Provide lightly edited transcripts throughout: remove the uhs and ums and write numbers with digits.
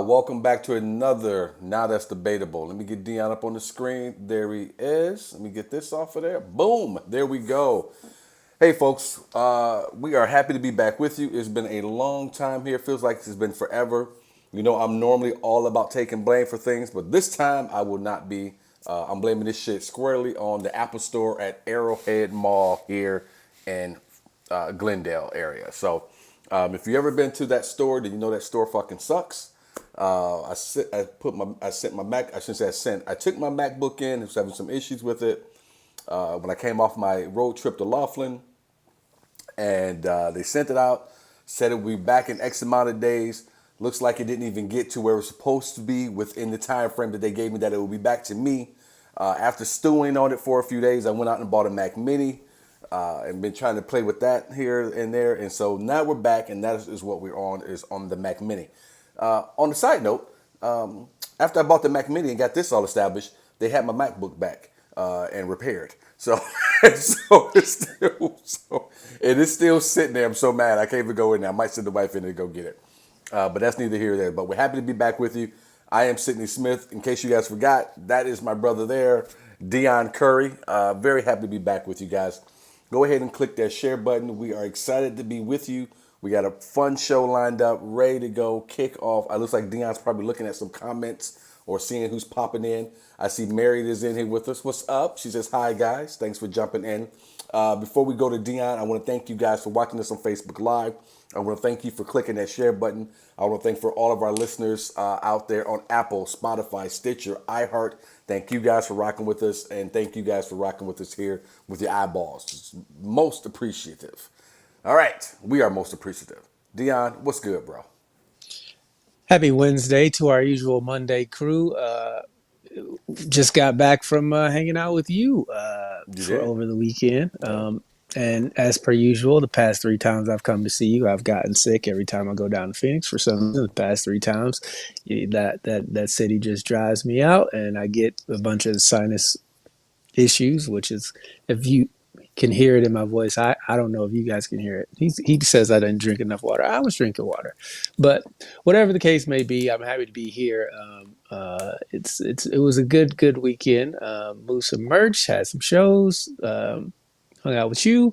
Welcome back to another Now That's Debatable. Let me get Dion up on the screen. There he is. Let me get this off of there. Boom. There we go. Hey, folks. We are happy to be back with you. It's been a long time here. Feels like it's been forever. You know, I'm normally all about taking blame for things, but this time I will not be. I'm blaming this shit squarely on the Apple Store at Arrowhead Mall here in Glendale area. So if you ever been to that store, then you know that store fucking sucks. I sent my Mac. I shouldn't say I sent. I took my MacBook in. I was having some issues with it when I came off my road trip to Laughlin, and they sent it out. Said it would be back in X amount of days. Looks like it didn't even get to where it was supposed to be within the time frame that they gave me that it would be back to me. After stewing on it for a few days, I went out and bought a Mac Mini and been trying to play with that here and there. And so now we're back, and that is what we're on, is on the Mac Mini. On the side note, after I bought the Mac Mini and got this all established, they had my MacBook back and repaired. So, it is still sitting there. I'm so mad. I can't even go in there. I might send the wife in to go get it. But that's neither here nor there. But we're happy to be back with you. I am Sidney Smith. In case you guys forgot, that is my brother there, Dion Curry. Very happy to be back with you guys. Go ahead and click that share button. We are excited to be with you. We got a fun show lined up, ready to go, kick off. It looks like Dion's probably looking at some comments or seeing who's popping in. I see Mary is in here with us. What's up? She says, hi, guys. Thanks for jumping in. Before we go to Dion, I want to thank you guys for watching us on Facebook Live. I want to thank you for clicking that share button. I want to thank for all of our listeners out there on Apple, Spotify, Stitcher, iHeart. Thank you guys for rocking with us, and thank you guys for rocking with us here with your eyeballs. It's most appreciative. All right, we are most appreciative. Dion, what's good, bro? Happy Wednesday to our usual Monday crew. Just got back from hanging out with you You for did? over the weekend. Yep. And as per usual, the past three times I've come to see you, I've gotten sick every time I go down to Phoenix. For some reason, the past three times, that city just drives me out, and I get a bunch of sinus issues, which is, if you can hear it in my voice, I don't know if you guys can hear it. He says I didn't drink enough water. I was drinking water, but whatever the case may be, I'm happy to be here. It was a good weekend. Moved some merch, had some shows, hung out with you,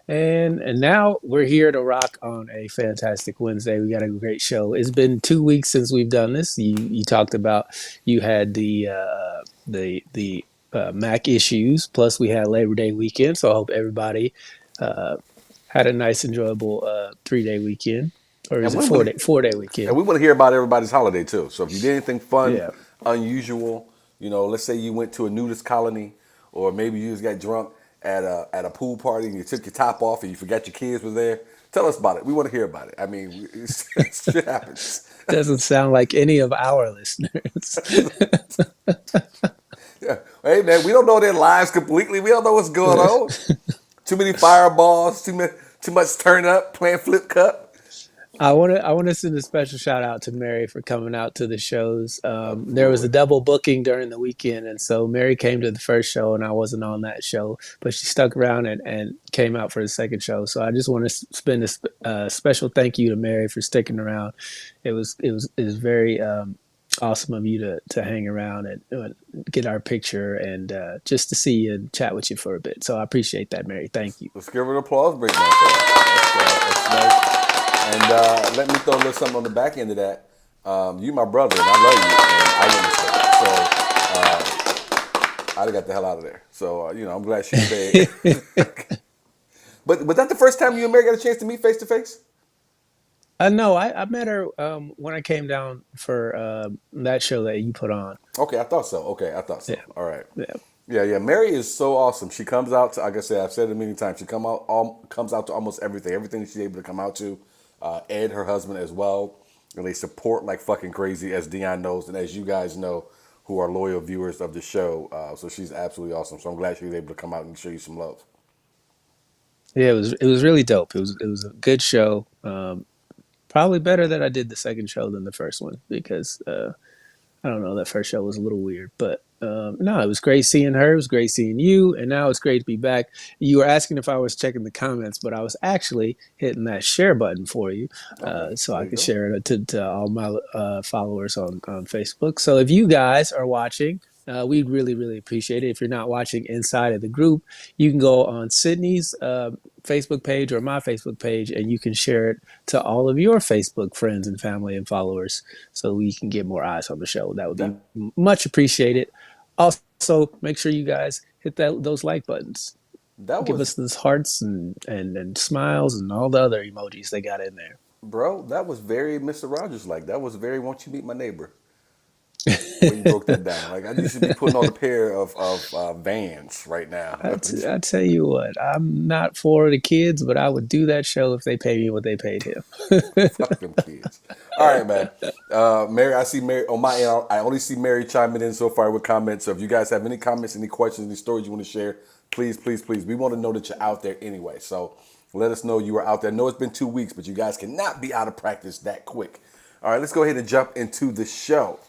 and now we're here to rock on a fantastic Wednesday. We got a great show. It's been 2 weeks since we've done this. You talked about, you had the Mac issues. Plus, we had Labor Day weekend, so I hope everybody uh, had a nice, enjoyable 3 day weekend, or is And it we 4 day and weekend? we want to hear about everybody's holiday too. So if you did anything fun, Yeah, unusual, let's say you went to a nudist colony, or maybe you just got drunk at a pool party and you took your top off and you forgot your kids were there. Tell us about it. We want to hear about it. I mean, shit happens. doesn't sound like any of our listeners. Yeah. Hey man, we don't know their lives completely. We don't know what's going on. Too many fireballs. Too much turn up. Playing flip cup. I want to send a special shout out to Mary for coming out to the shows. There was a Absolutely. double booking during the weekend, and so Mary came to the first show, and I wasn't on that show, but she stuck around and came out for the second show. So I just want to spend a special thank you to Mary for sticking around. It was very awesome of you to hang around and get our picture, and just to see you and chat with you for a bit. So I appreciate that, Mary. Thank you. Let's give her an applause break now for that. That's nice. And let me throw a little something on the back end of that. You my brother, and I love you, and I witnessed it. So I got the hell out of there. So I'm glad she stayed. But was that the first time you and Mary got a chance to meet face to face? No, I met her when I came down for that show that you put on. Okay, I thought so. Okay, I thought Yeah, so. All right. yeah. Yeah, yeah. Mary is so awesome. She comes out to, like I said, I've said it many times. She comes out to almost everything that she's able to come out to. Ed, her husband, as well, and they support like fucking crazy, as Dion knows, and as you guys know, who are loyal viewers of the show. So she's absolutely awesome. So I'm glad she was able to come out and show you some love. Yeah, it was really dope. It was a good show. Probably better that I did the second show than the first one because I don't know. That first show was a little weird, but no, it was great seeing her. It was great seeing you, and now it's great to be back. You were asking if I was checking the comments, but I was actually hitting that share button for you, Okay, so there I you could go. share it to all my followers on Facebook. So if you guys are watching, we'd really appreciate it. If you're not watching inside of the group, you can go on Sydney's Facebook page or my Facebook page, and you can share it to all of your Facebook friends and family and followers so we can get more eyes on the show. That would be That much appreciated. Also, make sure you guys hit those like buttons. that Give us was, those hearts and smiles and all the other emojis they got in there. bro. That was very Mr. Rogers like. That was very. Won't you meet my neighbor? When you broke that down, like I used to be putting on a pair of Vans right now. I tell you what, I'm not for the kids, but I would do that show if they paid me what they paid him. Fuck them kids. All right, man. Mary, I see Mary on my end. I only see Mary chiming in so far with comments. So if you guys have any comments, any questions, any stories you want to share, please. We want to know that you're out there anyway. So let us know you are out there. I know it's been 2 weeks, but you guys cannot be out of practice that quick. All right, let's go ahead and jump into the show.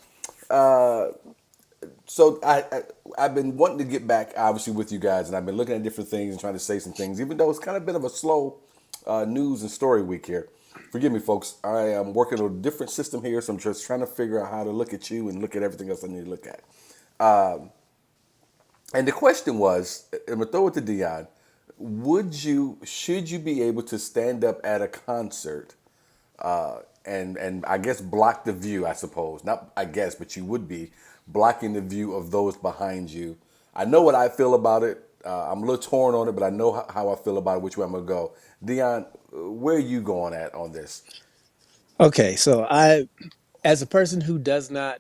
So I've been wanting to get back obviously with you guys, and I've been looking at different things and trying to say some things, even though it's kind of been of a slow news and story week here. Forgive me, folks. I am working on a different system here, so I'm just trying to figure out how to look at you and look at everything else I need to look at. And the question was, I'm gonna throw it to Dion. Should you be able to stand up at a concert and I guess block the view, I suppose. Not I guess, but you would be blocking the view of those behind you. I know what I feel about it. I'm a little torn on it, but I know how I feel about it, which way I'm gonna go. Dion, where are you going at on this? Okay, so as a person who does not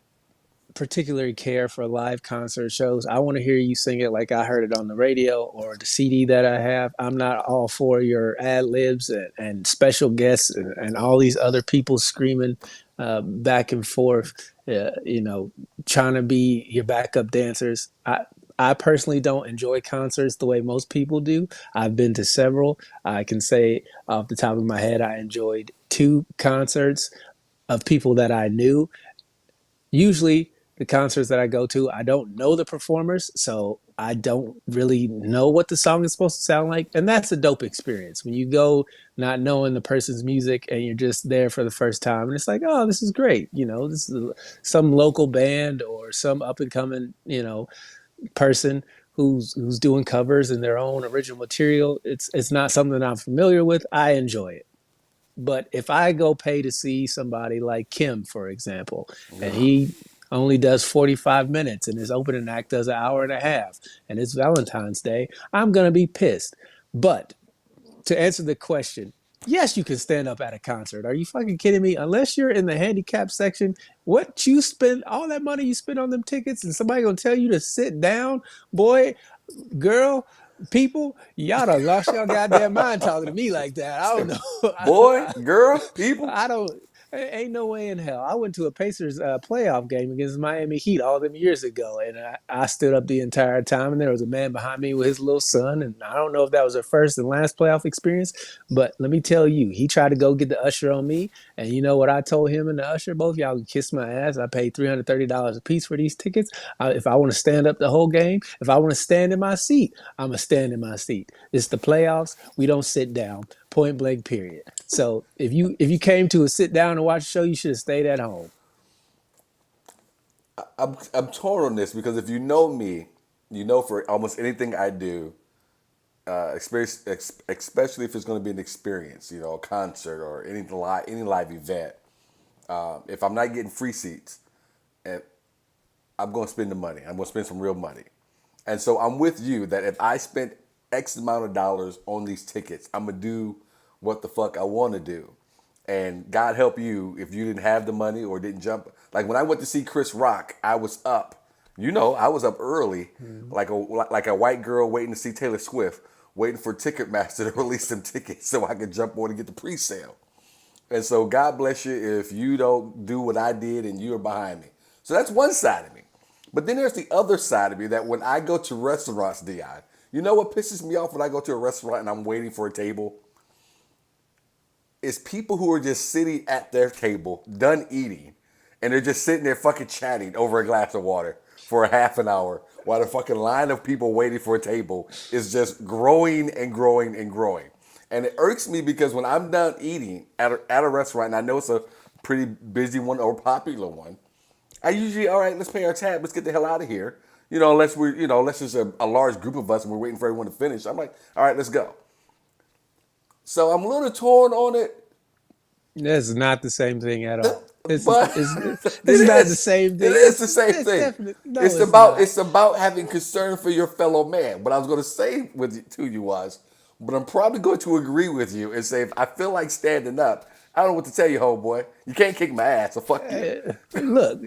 particularly care for live concert shows. I want to hear you sing it like I heard it on the radio or the CD that I have. I'm not all for your ad libs and special guests and all these other people screaming back and forth, trying to be your backup dancers. I personally don't enjoy concerts the way most people do. I've been to several. I can say off the top of my head, I enjoyed two concerts of people that I knew. Usually the concerts that I go to, I don't know the performers, so I don't really know what the song is supposed to sound like. And that's a dope experience when you go not knowing the person's music and you're just there for the first time. And it's like, oh, this is great. This is some local band or some up and coming, person who's doing covers in their own original material. It's not something I'm familiar with. I enjoy it. But if I go pay to see somebody like Kim, for example, and he only does 45 minutes and his opening act does an hour and a half and it's Valentine's Day, I'm going to be pissed. But to answer the question, yes, you can stand up at a concert. Are you fucking kidding me? Unless you're in the handicap section, what you spend all that money you spend on them tickets and somebody gonna tell you to sit down, boy, girl, people, y'all done lost your goddamn mind talking to me like that. I don't know. Boy, girl, people. I don't. Ain't no way in hell. I went to a Pacers playoff game against Miami Heat all them years ago, and I stood up the entire time, and there was a man behind me with his little son, and I don't know if that was their first and last playoff experience, but let me tell you, he tried to go get the usher on me, and you know what I told him and the usher? Both of y'all can kiss my ass. I paid $330 a piece for these tickets. If I want to stand up the whole game, if I want to stand in my seat, I'm gonna stand in my seat. It's the playoffs. We don't sit down. Point blank. Period. So if you came to a sit down and watch a show, you should have stayed at home. I'm torn on this because if you know me, you know for almost anything I do, especially if it's going to be an experience, a concert or any live event. If I'm not getting free seats, and I'm going to spend the money. I'm going to spend some real money. And so I'm with you that if I spent X amount of dollars on these tickets, I'm going to do what the fuck I want to do. And God help you if you didn't have the money or didn't jump. Like when I went to see Chris Rock, I was up. I was up early, like a white girl waiting to see Taylor Swift, waiting for Ticketmaster to release some tickets so I could jump on and get the pre-sale. And so God bless you if you don't do what I did and you're behind me. So that's one side of me. But then there's the other side of me that when I go to restaurants, Dion, You know what pisses me off when I go to a restaurant and I'm waiting for a table? Is people who are just sitting at their table, done eating, and they're just sitting there fucking chatting over a glass of water for a half an hour while the fucking line of people waiting for a table is just growing and growing and growing. And it irks me because when I'm done eating at a restaurant, and I know it's a pretty busy one or popular one, I usually, all right, let's pay our tab, let's get the hell out of here. Unless there's a large group of us and we're waiting for everyone to finish. I'm like, all right, let's go. So I'm a little torn on it. That's not the same thing at all. But it It's not the is. same It thing. is the same It's thing. definitely no, It's it's about not. it's about having concern for your fellow man. What I was going to say to you was, but I'm probably going to agree with you and say if I feel like standing up, I don't know what to tell you, homeboy. You can't kick my ass, so fuck you. Look,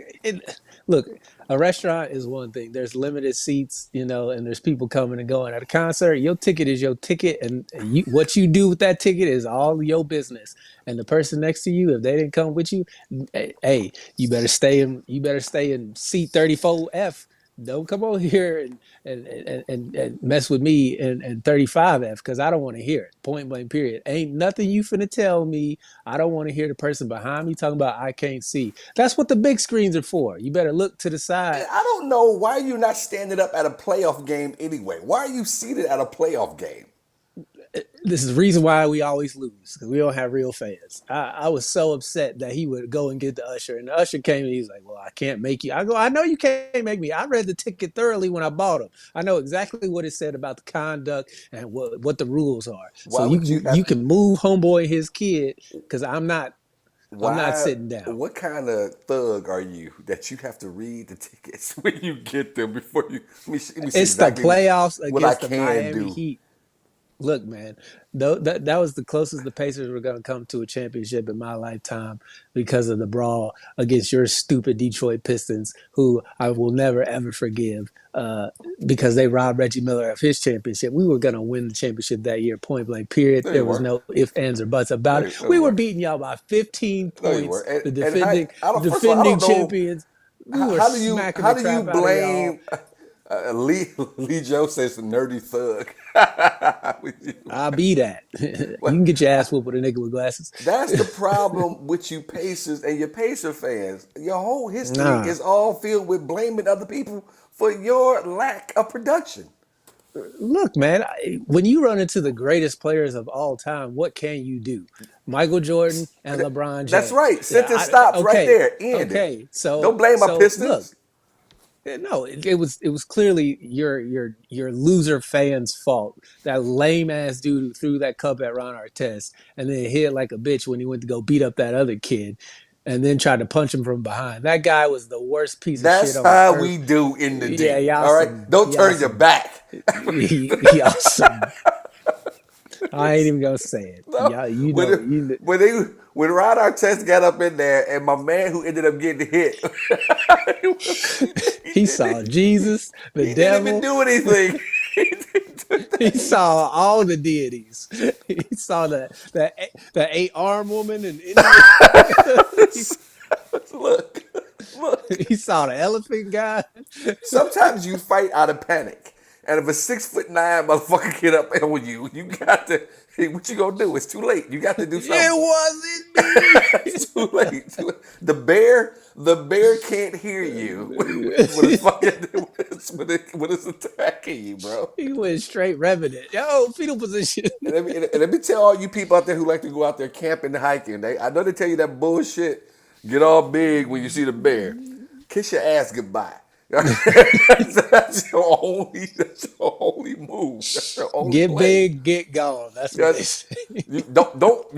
look. A restaurant is one thing. There's limited seats, and there's people coming and going. At a concert, your ticket is your ticket, and what you do with that ticket is all your business. And the person next to you, if they didn't come with you, hey, you better stay in. You better stay in seat 34F. Don't come over here and mess with me in 35F because I don't want to hear it. Point blank, period. Ain't nothing you finna tell me. I don't want to hear the person behind me talking about I can't see. That's what the big screens are for. You better look to the And side. I don't know why you're not standing up at a playoff game anyway. Why are you seated at a playoff game? This is the reason why we always lose because we don't have real fans. I was so upset that he would go and get the usher, and the usher came and he's like, "Well, I can't make you." I go, "I know you can't make me. I read the ticket thoroughly when I bought them. I know exactly what it said about the conduct and what the rules are. So Why would you you have? can move homeboy and his kid because I'm not Why? sitting down." What kind of thug are you that you have to read the tickets when you get them before you? Let me see It's the exactly playoffs what I against the can Miami do. Heat. Look, man, that was the closest the Pacers were going to come to a championship in my lifetime because of the brawl against your stupid Detroit Pistons, who I will never ever forgive because they robbed Reggie Miller of his championship. We were going to win the championship that year, point blank. Period. No, There you was weren't. no ifs, ands, or buts No, about it. no, We you were weren't. beating y'all by 15 No, you points. weren't. The And how? I don't. First of all, I defending don't know. champions. We How, were how do you? smacking How the do you crap out of y'all. blame Lee Joe says nerdy thug? With you. I'll be that. You Well, can get your ass whooped with a nigga with glasses. that's the problem with you Pacers and your Pacer fans. Your whole history Nah, is all filled with blaming other people for your lack of production. look, man. When you run into the greatest players of all time, what can you do? Michael Jordan and LeBron That's James. right. Yeah, Sentence stops right okay, there. Ended. okay. So, Don't blame my so look, Pistons. no, it was clearly your loser fans' fault. That lame ass dude who threw that cup at Ron Artest and then hit like a bitch when he went to go beat up that other kid, and then tried to punch him from behind. That guy was the worst piece of shit That's on how earth. we do in the Yeah, D. y'all All right. some Don't y'all turn your some back. y'all some. I ain't even gonna say it. No. Y'all, When when Ron Artest got up in there and my man who ended up getting hit, he he didn't saw Jesus, the he didn't even devil. do anything. He didn't do He that. saw all the deities. He saw the 8 arm woman in India. he, Look, look. he saw the elephant guy. Sometimes you fight out of panic. And if a 6'9" motherfucker get up on you, you got to. Hey, what you gonna do? It's too late. You got to do It something. wasn't me. It's too late. The bear can't hear you when it's fucking when it's attacking you, bro. He went straight revenant. Yo, fetal position. And let me tell all you people out there who like to go out there camping and hiking. I know they tell you that bullshit. Get all big when you see the bear. Kiss your ass goodbye. That's your only move. That's your only Get play. big, get gone. That's what Yeah, they say. you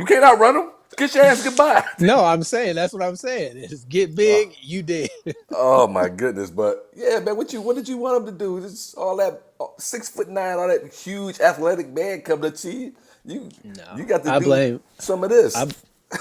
can't outrun them. Kiss your ass goodbye. No, I'm saying that's what I'm saying. Is get big, you did. Oh my goodness, but yeah, man, what did you want him to do? This all that 6'9", all that huge athletic man coming to you. You No, got to I do blame some of this. I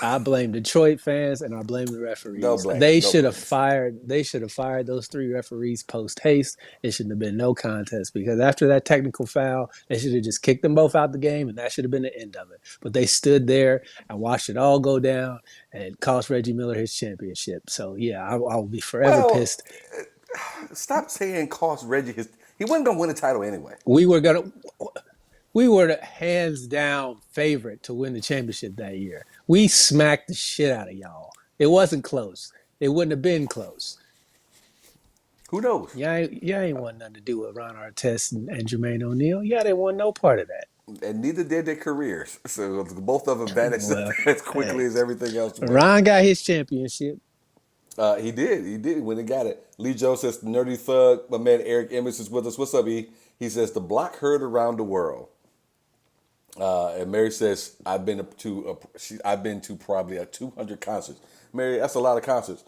I blame Detroit fans and I blame the No referees. blame, They no should have blame. fired. They should have fired those 3 referees post haste. It shouldn't have been no contest because after that technical foul, they should have just kicked them both out the game, and that should have been the end of it. But they stood there and watched it all go down, and it cost Reggie Miller his championship. So yeah, I will be forever Well, pissed. stop saying cost Reggie He wasn't gonna win a title anyway. We were gonna we were the hands down favorite to win the championship that year. We smacked the shit out of y'all. It wasn't close. It wouldn't have been close. Who knows? Yeah, ain't want nothing to do with Ron Artest and Jermaine O'Neal. Yeah, they want no part of that. And neither did their careers. So both of them vanished Well, as quickly hey, as everything else went. Ron got his championship. He did. He did when he got it. Lee Jones says, Nerdy Thug, my man Eric Emmons is with us. What's up, E? He says, the block heard around the world. And Mary says, I've been to probably 200 concerts. Mary, that's a lot of concerts.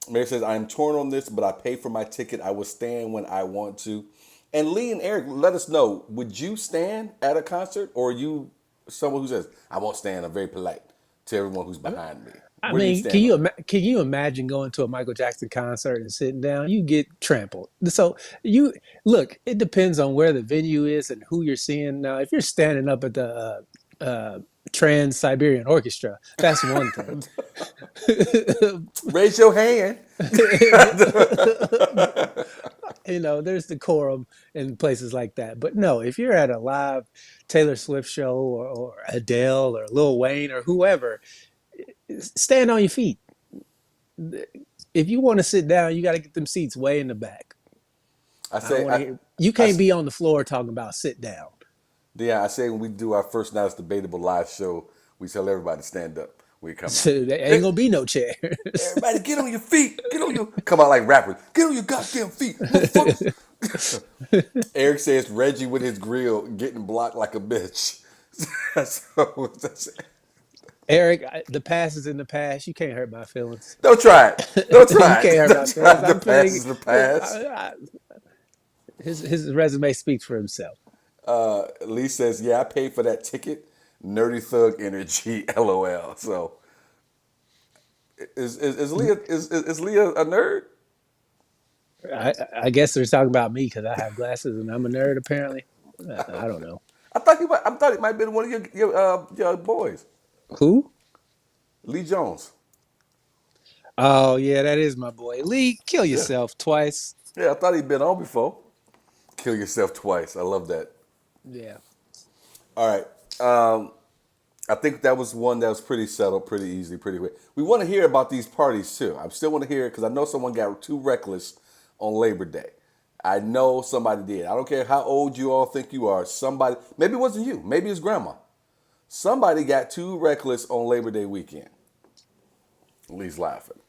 Mary says, I'm torn on this, but I pay for my ticket. I will stand when I want to. And Lee and Eric, let us know, would you stand at a concert, or are you someone who says, I won't stand, I'm very polite to everyone who's behind me? I Where do you mean, stand on it? can you imagine going to a Michael Jackson concert and sitting down? You get trampled. So you look. It depends on where the venue is and who you're seeing. Now, if you're standing up at the Trans Siberian Orchestra, that's one thing. Raise your hand. There's decorum in places like that. But no, if you're at a live Taylor Swift show or Adele or Lil Wayne or whoever, stand on your feet. If you want to sit down, you got to get them seats way in the back. I I don't say, want to hear. You I, can't be on the floor talking about sit down. yeah, I say when we do our first Now It's Debatable live show, we tell everybody to stand up when you come out. So there ain't gonna be no chairs. Everybody get on your feet. Get on your, come out like rappers. Get on your goddamn feet, motherfuckers. Eric says Reggie with his grill getting blocked like a bitch. So, Eric, the past is in the past. You can't hurt my feelings. don't try it. Don't You try can't it. hurt my Don't try feelings. it. The I'm past feeling. is the Look, past. his resume speaks for himself. Lee says, yeah, I paid for that ticket. Nerdy thug energy, LOL. So is Leah a nerd? I guess they're talking about me because I have glasses and I'm a nerd. Apparently, I don't know I thought it might have been one of your boys, who. Lee Jones. Oh yeah, that is my boy Lee. Kill Yeah, yourself twice. yeah. I thought he'd been on before. Kill yourself twice. I love that. Yeah. All right. I think that was one that was pretty settled, pretty easy, pretty quick. We want to hear about these parties too. I still want to hear it because I know someone got too reckless on Labor Day. I know somebody did. I don't care how old you all think you are. Somebody, maybe it wasn't you, maybe it's grandma. Somebody got too reckless on Labor Day weekend. Lee's laughing.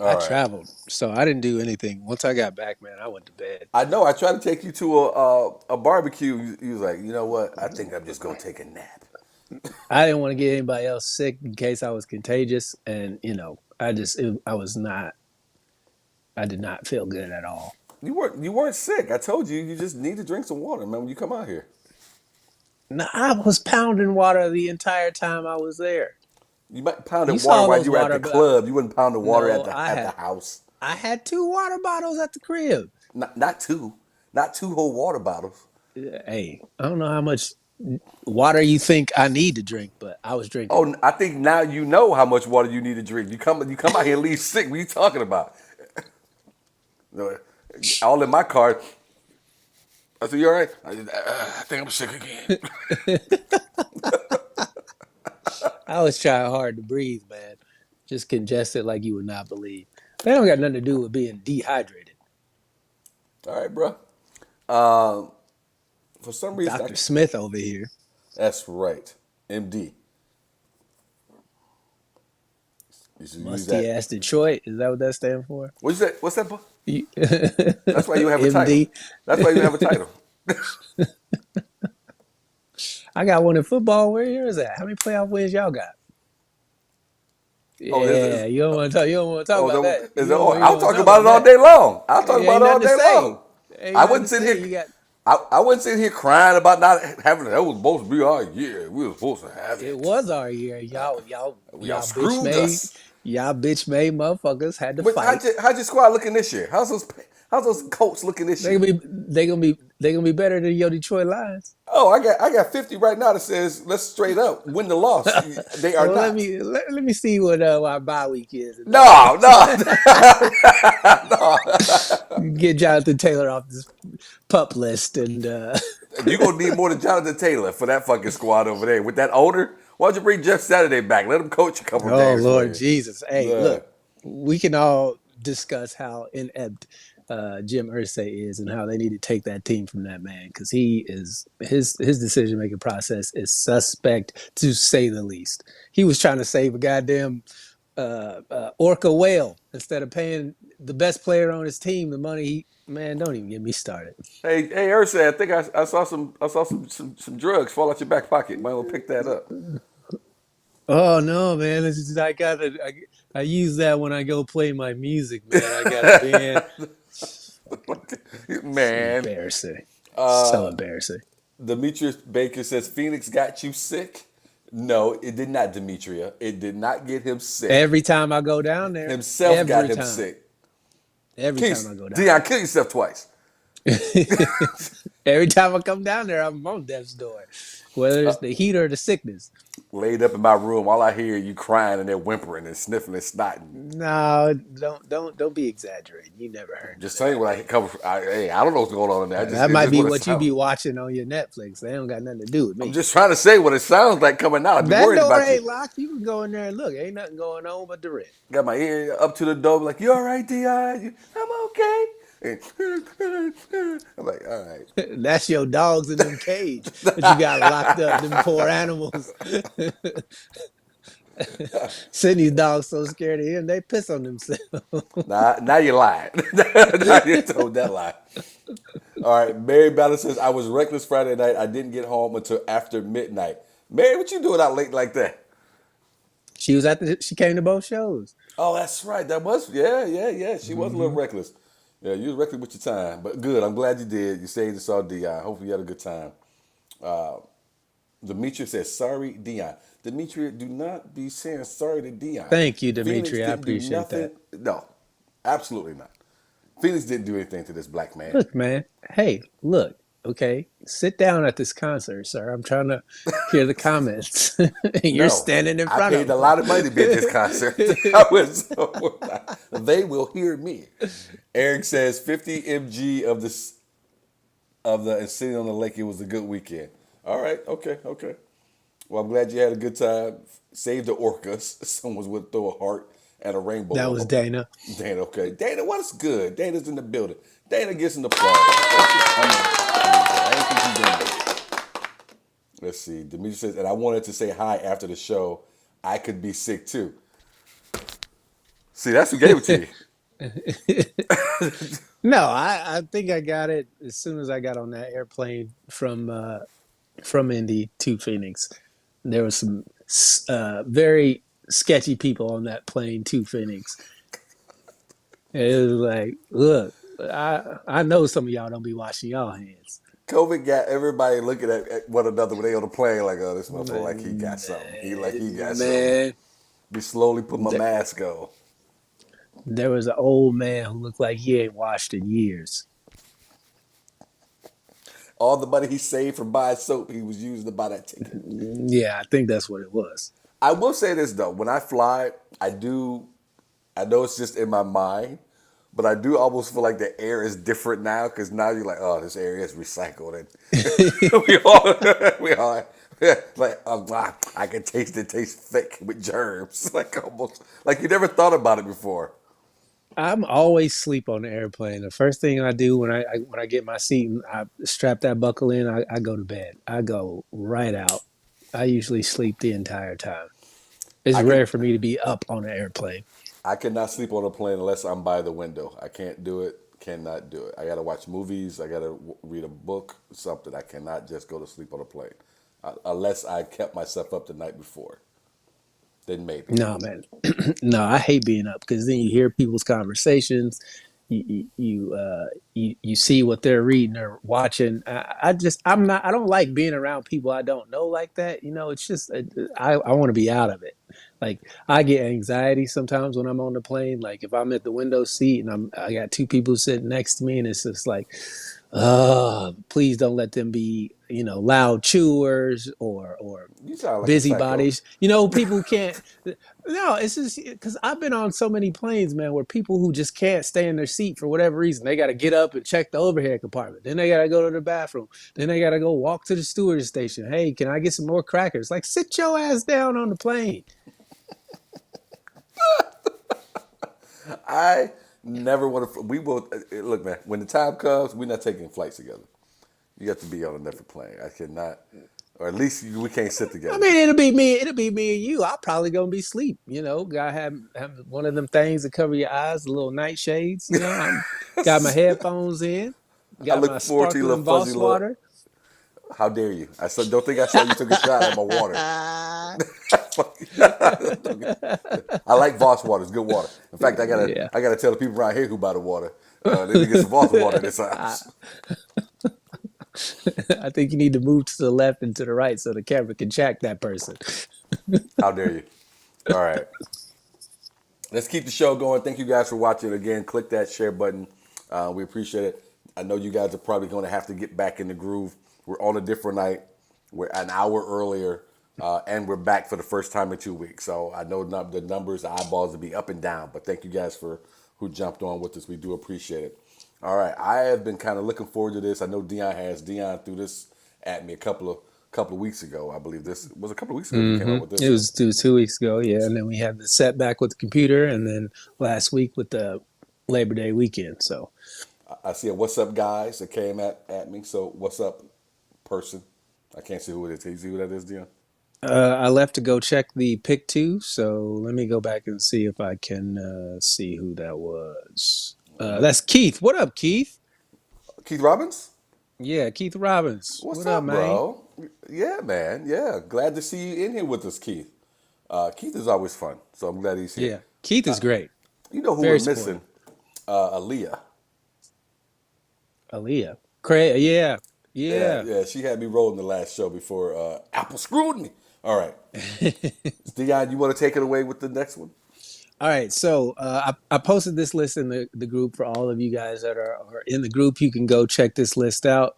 I All right. traveled, so I didn't do anything. Once I got back, man, I went to bed. I know. I tried to take you to a barbecue. You was like, you know what? I think I'm just gonna take a nap. I didn't want to get anybody else sick in case I was contagious, and I did not feel good at all. You weren't sick. I told you. You just need to drink some water, man. When you come out here, No, I was pounding water the entire time I was there. you might pounded You water saw while those you were at water, the but club. You wouldn't pound the water no, at the house. I had two water bottles at the crib. Not two, not two whole water bottles. Hey, I don't know how much water you think I need to drink, but I was drinking it. Oh, I think now you know how much water you need to drink. You come out here and leave sick. What are you talking about? All in my car. I said, you all right? I think I'm sick again. I was trying hard to breathe, man. Just congested like you would not believe. That don't got nothing to do with being dehydrated. All right, bro. For some reason, Dr. Smith over here. that's right. MD. You should use Musty that. ass Detroit. Is that what that stands for? What's that? What's that? You- That's why you have a title. MD. That's why you have a title. I got one in football. Where year is that? How many playoff wins y'all got? Oh, Yeah, you don't want to talk. You don't want to talk oh, about that. You I'll don't want talk to talk about about it all that. day long. I'll talk about Ain't it all nothing to day say. long. Ain't I nothing wouldn't to sit say. here. You got. I wouldn't sit here crying about not having it. That was supposed to be our year. We were supposed to have It it. was our year. Y'all screwed us. Y'all bitch made motherfuckers had to But fight. how's your squad looking this year? How's those Colts looking this They year? gonna be they gonna be they gonna be better than your Detroit Lions. Oh, I got 50 right now that says let's straight up win the loss. They are Well, not. let me see what our bye week is, and No, no, no. get Jonathan Taylor off this pup list. And You're gonna need more than Jonathan Taylor for that fucking squad over there with that owner. Why don't you bring Jeff Saturday back? Let him coach a couple oh games for Lord you. Jesus, hey, Yeah. look, we can all discuss how inept Jim Irsay is and how they need to take that team from that man, because he is his decision making process is suspect to say the least. He was trying to save a goddamn orca whale instead of paying the best player on his team the money. Man, don't even get me started. Hey, Ursay, I think I saw some drugs fall out your back pocket. Might want to pick that up. Oh no, man! It's just, I use that when I go play my music, man. I got a band. It's Man, embarrassing. So uh, embarrassing. Demetrius Baker says Phoenix got you sick. No, it did not, Demetria. It did not get him sick. Every time I go down there, Himself got every him time, sick. every Kill, time I go down Dion, kill yourself twice. there, every time I come down there, I'm on death's door, whether it's the heat or the sickness. Laid up in my room, all I hear you crying and they're whimpering and sniffling and snotting. No, don't be exaggerating. You never heard none Just of saying that, what I man. can cover. Hey, I don't know what's going on in there. That It's might just be what it what you be sounds. watching on your Netflix. They don't got nothing to do with I'm me. just trying to say what it sounds like coming out. I'd be That worried door about you. ain't locked. You can go in there and look. Ain't nothing going on but the rent. Got my ear up to the door, like, you all right, Dion? I'm okay. And I'm like, all right. That's your dogs in them cage that you got locked up. Them poor animals. Sydney's dogs so scared of him they piss on themselves. Now you lied. Now you told that lie. All right, Mary Ballard says, I was reckless Friday night. I didn't get home until after midnight. Mary, what you doing out late like that? She was at the. She came to both shows. Oh, that's right. That was, yeah. She was a little Hmm. reckless. Yeah, you was reckless with your time. But good. I'm glad you did. You stayed and saw Dion. Hopefully you had a good time. Demetria says, sorry, Dion. Demetria, do not be saying sorry to Dion. Thank you, Phoenix Dimitri. I didn't do appreciate nothing. that. No, absolutely not. Phoenix didn't do anything to this black man. Look, man. Hey, look. Okay, sit down at this concert, sir. I'm trying to hear the comments. You're No, standing in I front paid of a them. lot of money to be at this concert. I was, they will hear me. Eric says 50 mg of the and sitting on the lake. It was a good weekend. All right, okay. Well, I'm glad you had a good time. Save the orcas. Someone would throw a heart and a That was rainbow. Dana. Dana, okay. Dana, what's good? Dana's in the building. Dana gets an applause. Let's just come in. I didn't think he's gonna make it. Let's see. Demetri says, and I wanted to say hi after the show. I could be sick too. See, that's who gave it to you. No, I think I got it as soon as I got on that airplane from Indy to Phoenix. There was some very sketchy people on that plane to Phoenix. It was like, look, I know some of y'all don't be washing y'all hands. COVID got everybody looking at one another when they on the plane like, oh, this motherfucker like he got Man, something. He got something. man, Be slowly put my mask on. there was an old man who looked like he ain't washed in years. All the money he saved from buying soap, he was using to buy that ticket. Yeah, I think that's what it was. I will say this though, when I fly, I do. I know it's just in my mind, but I do almost feel like the air is different now because now you're like, oh, this air is recycled, and we all like, I can taste it. Tastes thick with germs, like almost like you never thought about it before. I'm always sleep on the airplane. The first thing I do when I get my seat and I strap that buckle in, I go to bed. I go right out. I usually sleep the entire time. It's I can rare for me to be up on an airplane. I cannot sleep on a plane unless I'm by the window. I can't do it. Cannot do it. I gotta watch movies. I gotta read a book. Something. I cannot just go to sleep on a plane unless I kept myself up the night before. Then maybe. No, man. No, I hate being up because then you hear people's conversations. You see what they're reading or watching. I don't like being around people I don't know like that. It's just I want to be out of it. Like I get anxiety sometimes when I'm on the plane. Like if I'm at the window seat and I got two people sitting next to me and it's just like, Please don't let them be, loud chewers or You sound like a psycho. busybodies. People who can't. No, it's just because I've been on so many planes, man, where people who just can't stay in their seat for whatever reason, they got to get up and check the overhead compartment. Then they got to go to the bathroom. Then they got to go walk to the stewardess station. Hey, can I get some more crackers? Like, sit your ass down on the plane. I never want to. We will look, man. When the time comes, we're not taking flights together. You have to be on a different plane. I cannot, or at least we can't sit I together. mean, it'll be me and you. I'm probably gonna be asleep. Gotta have one of them things to cover your eyes, the little nightshades. I'm got my headphones in, I got look my forward to your sparkling little fuzzy Voss little. water. How dare you? Don't think I saw you took a shot at my water. I like Voss water. It's good water. In fact, Yeah. I gotta tell the people around here who buy the water. They need to get some Voss water in this I, house. I think you need to move to the left and to the right so the camera can track that person. How dare you? All right. Let's keep the show going. Thank you guys for watching. Again, click that share button. We appreciate it. I know you guys are probably going to have to get back in the groove. We're on a different night. We're an hour earlier, and we're back for the first time in 2 weeks. So I know the numbers, the eyeballs will be up and down. But thank you guys for who jumped on with us. We do appreciate it. All right, I have been kind of looking forward to this. I know Dion has. Dion threw this at me a couple of weeks ago. I believe this was a couple of weeks ago. You came up with It this. was 2 weeks ago, yeah, and then we had the setback with the computer, and then last week with the Labor Day weekend. So I see a "What's up, guys" that came at me. So what's up, person? I can't see who it is. Can you see who that is, Dion? I left to go check the pick two, so let me go back and see if I can see who that was. That's Keith. What up, Keith? Keith Robbins. Yeah, Keith Robbins. What's What up, up, man? bro? Yeah, man. Yeah, glad to see you in here with us, Keith. Keith is always fun, so I'm glad he's here. Yeah, Keith is great. You know who we're Very missing? supportive. Aaliyah. Aaliyah. Craig. Yeah, Yeah, yeah. yeah. She had me rolling the last show before Apple screwed me. All right, Dion, you want to take it away with the next one? All right, so I posted this list in the group for all of you guys that are in the group. You can go check this list out.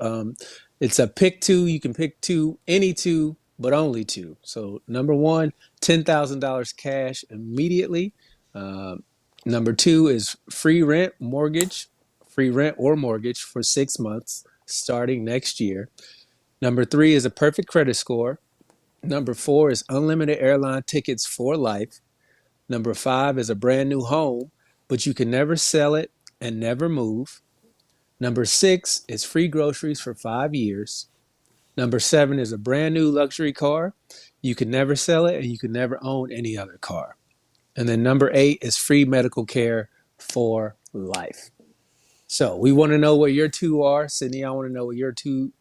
It's a pick two. You can pick two, any two, but only two. So number one, $10,000 cash immediately. Number two is free rent or mortgage for 6 months starting next year. Number three is a perfect credit score. Number four is unlimited airline tickets for life. Number five is a brand new home, but you can never sell it and never move. Number six is free groceries for 5 years. Number seven is a brand new luxury car. You can never sell it and you can never own any other car. And then number eight is free medical care for life. So we want to know what your two are. Sydney, I want to know what your two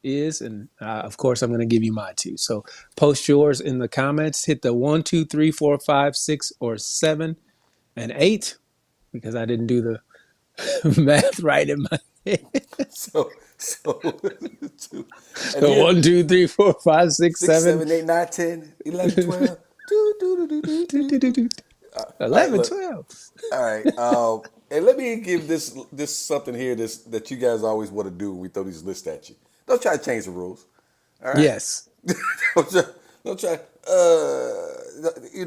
is. And of course, I'm going to give you my two. So post yours in the comments. Hit the 1, 2, 3, 4, 5, 6, or 7 and 8 because I didn't do the math right in my head. So, two, and then 1, 2, 3, 4, 5, 6, six, 7. seven, eight, nine, 10, 11, 12. Do, do, do, do, do, do. All right, 11, look. 12. All right. And let me give this something here that you guys always want to do when we throw these lists at you. Don't try to change the rules. All right. Yes. don't try. Don't try.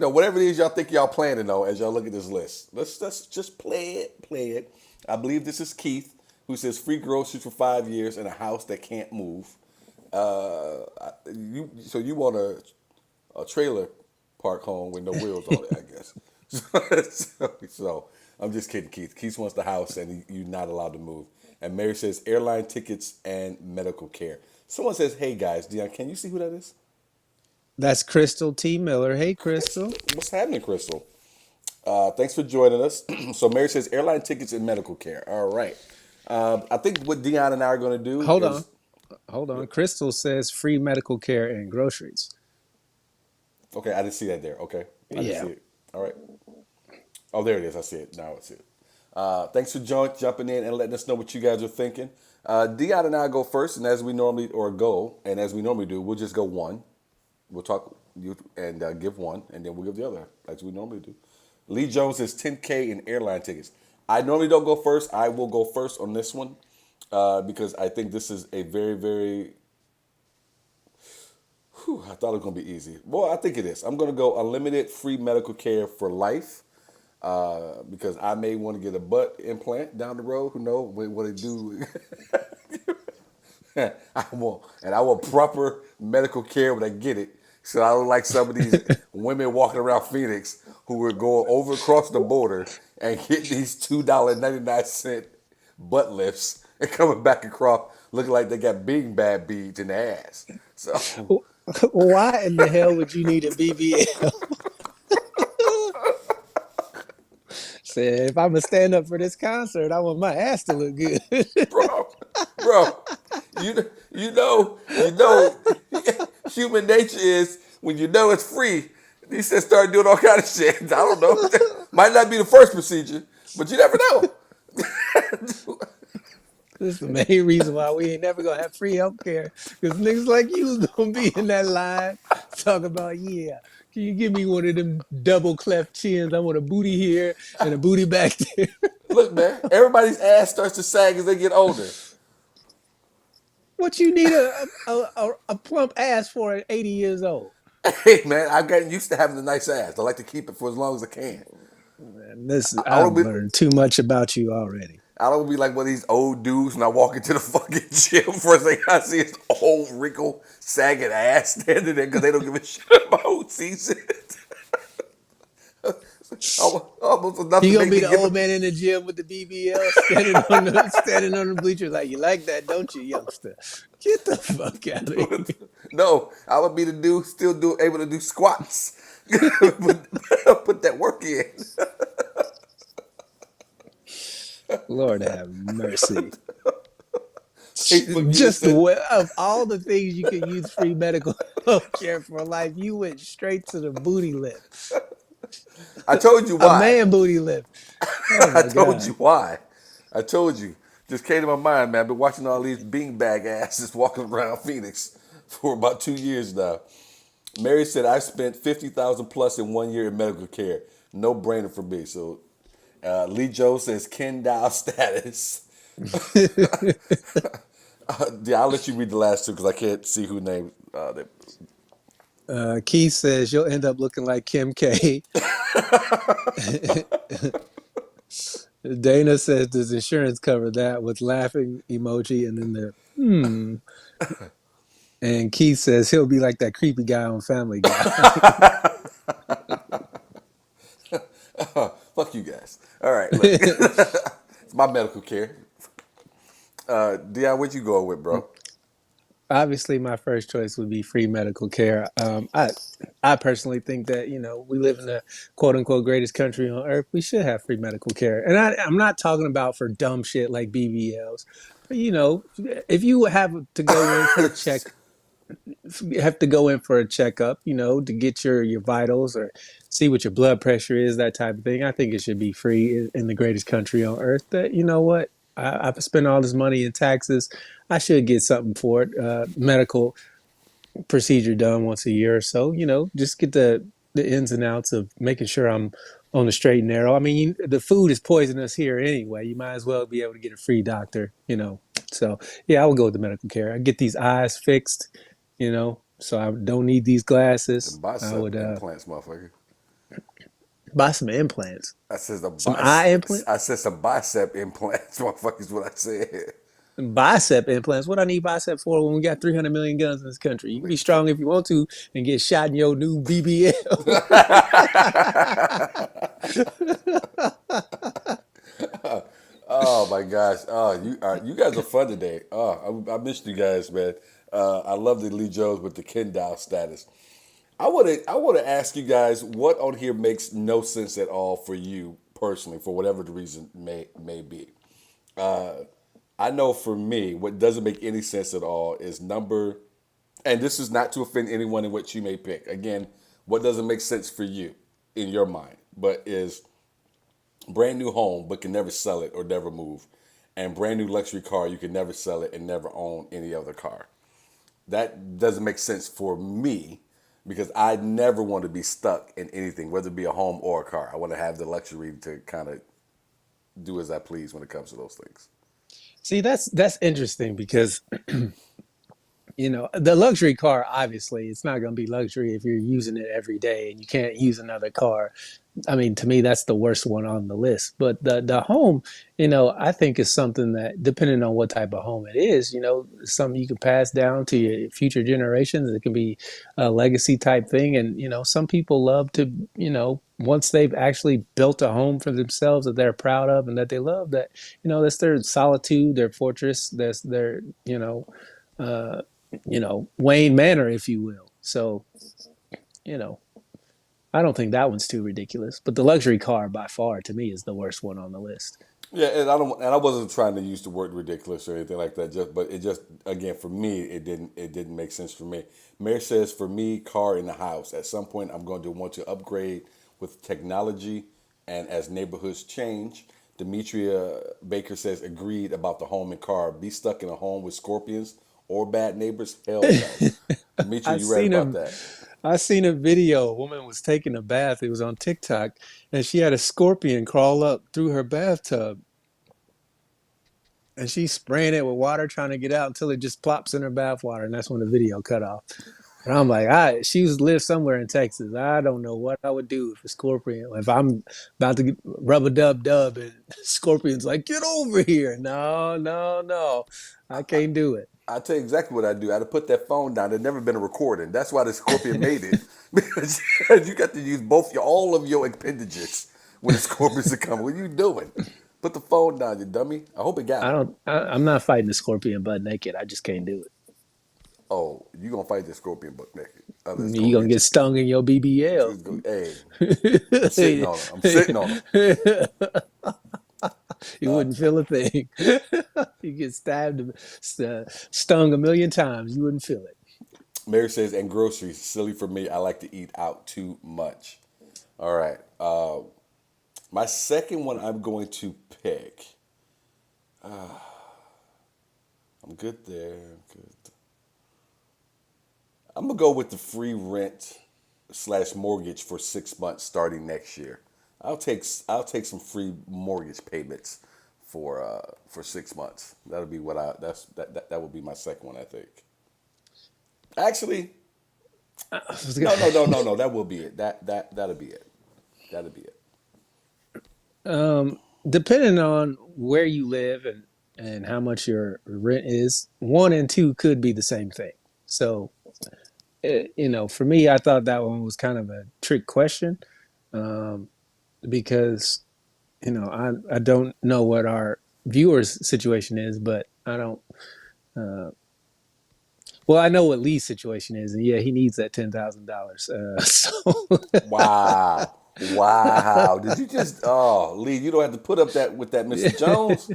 Whatever it is y'all think y'all planning on as y'all look at this list. Let's just play it. Play it. I believe this is Keith who says free groceries for 5 years in a house that can't move. You want a trailer park home with no wheels on it, I guess. So I'm just kidding, Keith. Keith wants the house and you're not allowed to move. And Mary says airline tickets and medical care. Someone says, "Hey guys, Dion, can you see who that is?" That's Crystal T. Miller. Hey, Crystal. What's happening, Crystal? Thanks for joining us. So Mary says airline tickets and medical care. All right. I think what Dion and I are going to do Hold on. is Hold on. Crystal says free medical care and groceries. okay. I didn't see that there. Okay, I didn't Yeah. see it. All right. Oh, there it is. I see it. Now I see it. Thanks for jumping in and letting us know what you guys are thinking. Dion and I go first, and as we normally do, we'll just go one. We'll talk you and give one, and then we'll give the other, as we normally do. Lee Jones says 10K in airline tickets. I normally don't go first. I will go first on this one. because I think this is a very, very. Whew, I thought it was gonna be easy. Well, I think it is. I'm gonna go unlimited free medical care for life. Because I may want to get a butt implant down the road. Who knows what it do? I want proper medical care when I get it. So I don't like some of these women walking around Phoenix who were going over across the border and getting these $2.99 butt lifts and coming back across looking like they got big bad beads in their ass. So Why in the hell would you need a BBL? Said if I'm gonna stand up for this concert, I want my ass to look good. bro, bro, you know, human nature is when you know it's free. He said start doing all kind of shit. I don't know. Might not be the first procedure, but you never know. This is the main reason why we ain't never gonna have free healthcare. Because niggas like you is gonna be in that line talking about, yeah, can you give me one of them double cleft chins? I want a booty here and a booty back there. Look, man, everybody's ass starts to sag as they get older. What you need a plump ass for at 80 years old? Hey, man, I've gotten used to having a nice ass. I like to keep it for as long as I can. And this I I've don't be. learned too much about you already. I don't be like one of these old dudes when I walk into the fucking gym. First thing I see is old, wrinkled, sagging ass standing there because they don't give a shit about who sees it. Almost enough to You gonna make be me the give old man in the gym with the BBL standing on the bleachers like you like that, don't you, youngster? Get the fuck out of here. a. No, I would be the dude still able to do squats. Put that work in. Lord have mercy. Facebook Just said, of all the things you could use free medical health care for life, you went straight to the booty lift. I told you A why. man booty lift. Oh I my told you God. why. I told you. Just came to my mind, man. I've been watching all these beanbag asses walking around Phoenix for about 2 years now. Mary said I spent 50,000 plus in 1 year in medical care. No brainer for me. So Lee Joe says Ken Dow status. Yeah, I'll let you read the last two because I can't see who named them. Keith says you'll end up looking like Kim K. Dana says, does insurance cover that with laughing emoji and then the and Keith says he'll be like that creepy guy on Family Guy. Fuck you guys. All right, look. It's my medical care. Dion, what you going with, bro? Obviously, my first choice would be free medical care. I personally think that we live in the quote unquote greatest country on earth. We should have free medical care, and I'm not talking about for dumb shit like BBLs. But if you have to go in for a check, you have to go in for a checkup, to get your vitals or see what your blood pressure is, that type of thing. I think it should be free in the greatest country on earth. That you know what, I've spent all this money in taxes. I should get something for it. Medical procedure done once a year or so. Just get the ins and outs of making sure I'm on the straight and narrow. I mean, the food is poisonous here anyway. You might as well be able to get a free doctor. So yeah, I would go with the medical care. I get these eyes fixed. So I don't need these Them glasses. I bicep would implants, motherfucker. buy some implants, I said the some eye bicep. implant, I said some bicep implants, motherfucker. Is what I said. bicep implants. What I need bicep for when we got 300 million guns in this country? You can be strong if you want to and get shot in your new BBL. Oh my gosh! Oh, you guys are fun today. Oh, I missed you guys, man. I love the Lee Jones with the Ken Dow status. I want to ask you guys what on here makes no sense at all for you personally, for whatever the reason may be. I know for me, what doesn't make any sense at all is number, and this is not to offend anyone in what you may pick. Again, what doesn't make sense for you in your mind, but is brand new home but can never sell it or never move, and brand new luxury car you can never sell it and never own any other car. That doesn't make sense for me because I never want to be stuck in anything, whether it be a home or a car. I want to have the luxury to kind of do as I please when it comes to those things. See, that's interesting because the luxury car, obviously, it's not going to be luxury if you're using it every day and you can't use another car. I mean, to me, that's the worst one on the list. But the home, I think is something that, depending on what type of home it is, something you can pass down to your future generations. It can be a legacy type thing, and some people love to, once they've actually built a home for themselves that they're proud of and that they love, that that's their solitude, their fortress, that's their, uh, Wayne Manor, if you will. So, you know, I don't think that one's too ridiculous. But the luxury car, by far, to me, is the worst one on the list. Yeah, and I wasn't trying to use the word ridiculous or anything like that. But it just, again, for me, it didn't make sense for me. Mayor says, for me, car in the house. At some point, I'm going to want to upgrade with technology, and as neighborhoods change. Demetria Baker says, agreed about the home and car. Be stuck in a home with scorpions or bad neighbors? Hell no. Demetria, I you right seen about a that. I seen a video. A woman was taking a bath. It was on TikTok, and she had a scorpion crawl up through her bathtub, and she's spraying it with water, trying to get out until it just plops in her bath water, and that's when the video cut off. And I'm like, she was live somewhere in Texas. I don't know what I would do if a scorpion, if I'm about to rub a dub dub, and scorpion's like, get over here. No, no, no, I can't do it. I tell you exactly what I do. I'd have put that phone down. There'd never been a recording. That's why the scorpion made it, because you got to use all of your appendages when the scorpions are coming. What are you doing? Put the phone down, you dummy. I hope it got I him. don't. I'm not fighting the scorpion butt naked. I just can't do it. Oh, you gonna fight the scorpion buck naked? Others gonna You gonna get get stung in your you. BBL. Hey, I'm sitting on him. I'm sitting on him. You wouldn't feel a thing. You get stabbed, stung a million times. You wouldn't feel it. Mary says, and groceries. Silly for me. I like to eat out too much. All right. My second one I'm going to pick. I'm good there. Good. I'm gonna go with the free rent slash mortgage for 6 months starting next year. I'll take some free mortgage payments for 6 months. That'll be what I that's that will be my second one, I think. Actually, no. That will be it. That'll be it. That'll be it. Depending on where you live and how much your rent is, one and two could be the same thing. So, for me, I thought that one was kind of a trick question, because I don't know what our viewers' situation is, but I don't. Well, I know what Lee's situation is, and yeah, he needs that $10,000. So Wow. Wow. Did you just Lee, you don't have to put up that with that Mr. Jones.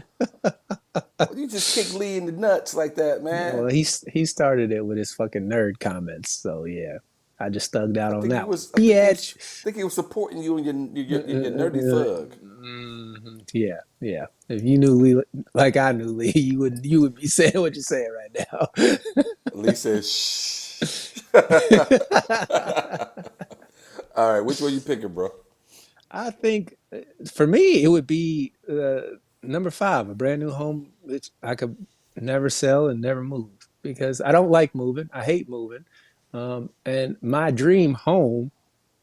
You just kick Lee in the nuts like that, man. well, he started it with his fucking nerd comments. So yeah, I just thugged out on that one, I think he was bitch. I think he was supporting you and your nerdy thug. Yeah, yeah. If you knew Lee like I knew Lee, you would be saying what you're saying right now. Lee says shh. All right, which one you picking, bro? I think for me it would be number five, a brand new home which I could never sell and never move because I don't like moving. I hate moving. And my dream home,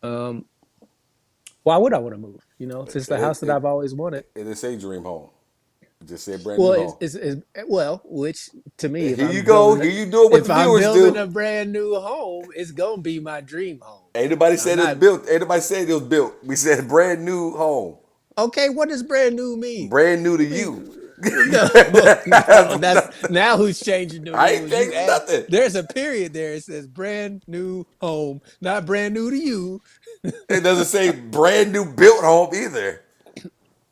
um, why would I want to move? It's the It, house that it, I've always wanted. it didn't say dream home. It just said brand Well, new it's, home. it's, it's well, which to me, Here you go. Here you do it what if the I'm viewers building do. a brand new home, it's gonna be my dream home. Ain't nobody I'm said it was not built. Ain't nobody said it was built. We said brand new home. okay. What does brand new mean? Brand new to You mean you. no, no? That's now who's changing the I ain't rules. You changing add nothing. there's a period there. It says brand new home, not brand new to you. It doesn't say brand new built home either.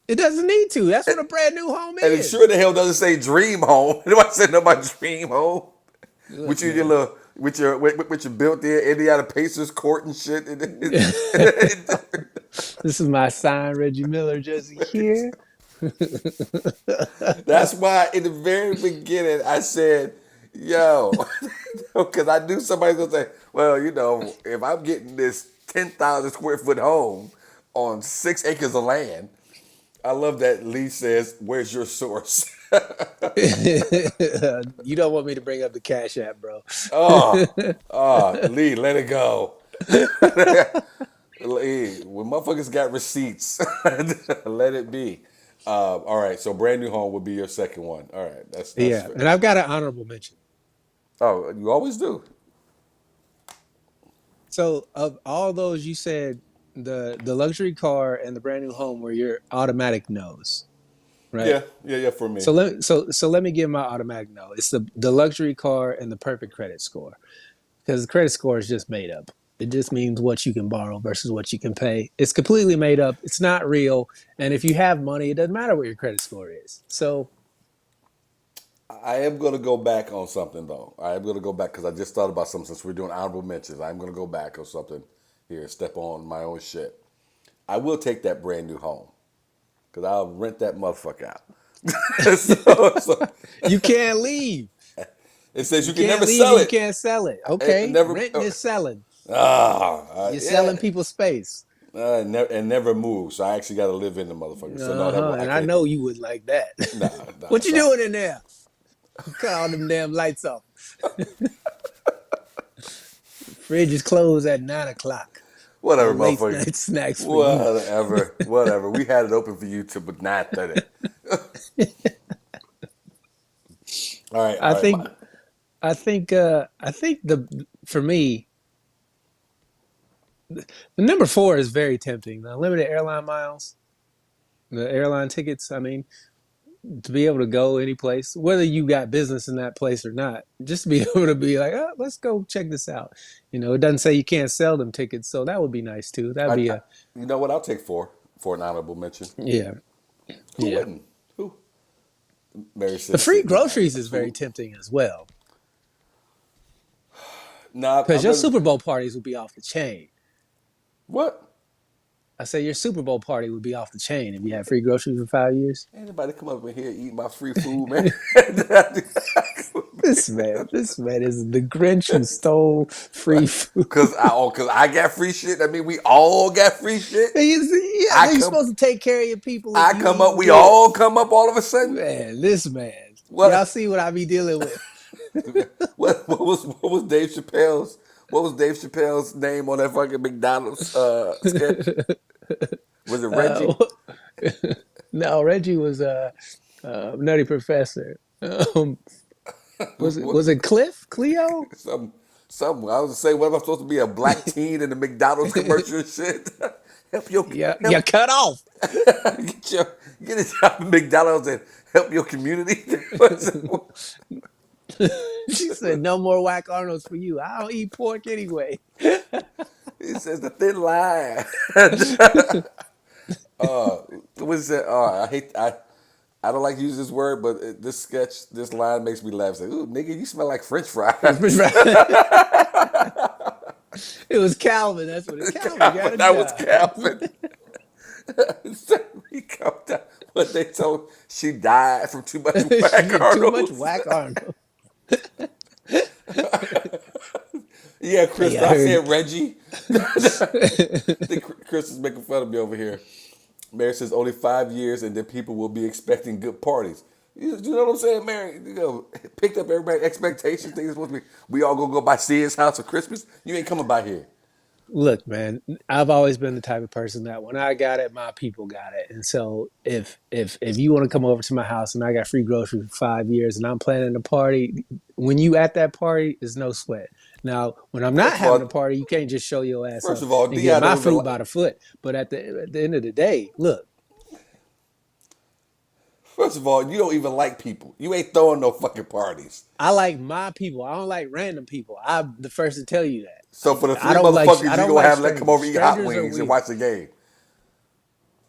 It doesn't need to. That's what a brand new home And it is. sure the hell doesn't say dream home. Nobody said no about dream home. Look, With your man. little with your built there Indiana Pacers court and shit. This is my sign, Reggie Miller jersey here. That's why in the very beginning I said, yo, because I knew somebody's gonna say, well, if I'm getting this 10,000 square foot home on 6 acres of land, I love that Lee says, where's your source? You don't want me to bring up the Cash App, bro. Oh, Lee, let it go. Lee, when motherfuckers got receipts, let it be. All right, so brand new home would be your second one. All right, that's Yeah, fair. and I've got an honorable mention. Oh, you always do. So of all those, you said the luxury car and the brand new home were your automatic no's, right? Yeah, yeah, yeah. For me, So let me give my automatic no. It's the luxury car and the perfect credit score, because the credit score is just made up. It just means what you can borrow versus what you can pay. It's completely made up. It's not real. And if you have money, it doesn't matter what your credit score is. So I am gonna go back on something though. I am gonna go back because I just thought about something since we're doing honorable mentions. I'm gonna go back on something here. Step on my own shit. I will take that brand new home because I'll rent that motherfucker out. so you can't leave. it says You you can can't never leave sell and you it. can't sell it. It Okay, never. renting is selling. You're Yeah. selling people space. And never move. So I actually got to live in the motherfucker. So no, I And I can't. know you would like that. Nah, nah. What you So doing in there? Cut all them damn lights off. Fridge is closed at 9 o'clock. No whatever, late motherfucker. night snacks for you. Whatever. We had it open for you till 9:30. I all right. think I think the for me the number four is very tempting. The unlimited airline miles, the airline tickets. I mean, to be able to go any place, whether you got business in that place or not, just to be able to be like, oh, let's go check this out. It doesn't say you can't sell them tickets, so that would be nice too. That'd be a You know what? I'll take four for an honorable mention. yeah, Who yeah. wouldn't? Who? Mary The says free sitting behind groceries is us. very Who? tempting as well, Nah, because I'd your rather. Super Bowl parties would be off the chain. What? I say your Super Bowl party would be off the chain if you had free groceries for 5 years. Anybody come up in here eat my free food, man? This man is the Grinch who stole free food. Cause I got free shit. I mean, we all got free shit. Yeah, I you're come, supposed to take care of your people if I you come up. eat We good. all come up all of a sudden. Man, this man. Y'all What? see what I be dealing with. What was Dave Chappelle's? What was Dave Chappelle's name on that fucking McDonald's sketch? Was it Uh, Reggie? no, Reggie was Nutty Professor. Was it Cliff? Cleo? Some, some. I was gonna say, what am I supposed to be, a black teen in the McDonald's commercial and shit? help your Yeah, you help cut off. get your get a job at McDonald's and help your community. She said, "No more whack Arnold's for you. I don't eat pork anyway." He says the thin line. What is that? I don't like to use this word, but this sketch, this line makes me laugh. Say, "Ooh, nigga, you smell like French fries." It was Calvin. That's what it. Calvin got a That was job. Calvin. So he come down, but they told she died from too much She whack did too much Arnold's. whack Arnold. Yeah, Hey, Chris, I I heard. said Reggie. Chris is making fun of me over here. Mary says only 5 years, and then people will be expecting good parties. You know what I'm saying, Mary? Picked up everybody's expectations. Things supposed to be. We all gonna go by Sears house for Christmas. You ain't coming by here. Look, man, I've always been the type of person that when I got it, my people got it. And so if you want to come over to my house and I got free groceries for 5 years and I'm planning a party, when you at that party, is no sweat. Now, when I'm not First of having a all, party, you can't just show your ass first up of all, and get Di my don't even. fruit by the foot. But at the end of the day, look, First of all, you don't even like people. You ain't throwing no fucking parties. I like my people. I don't like random people. I'm the first to tell you that. So for the I three don't like I motherfuckers, you don't gonna like have let come strangers. over and eat hot Strangers are wings and weird. watch the game.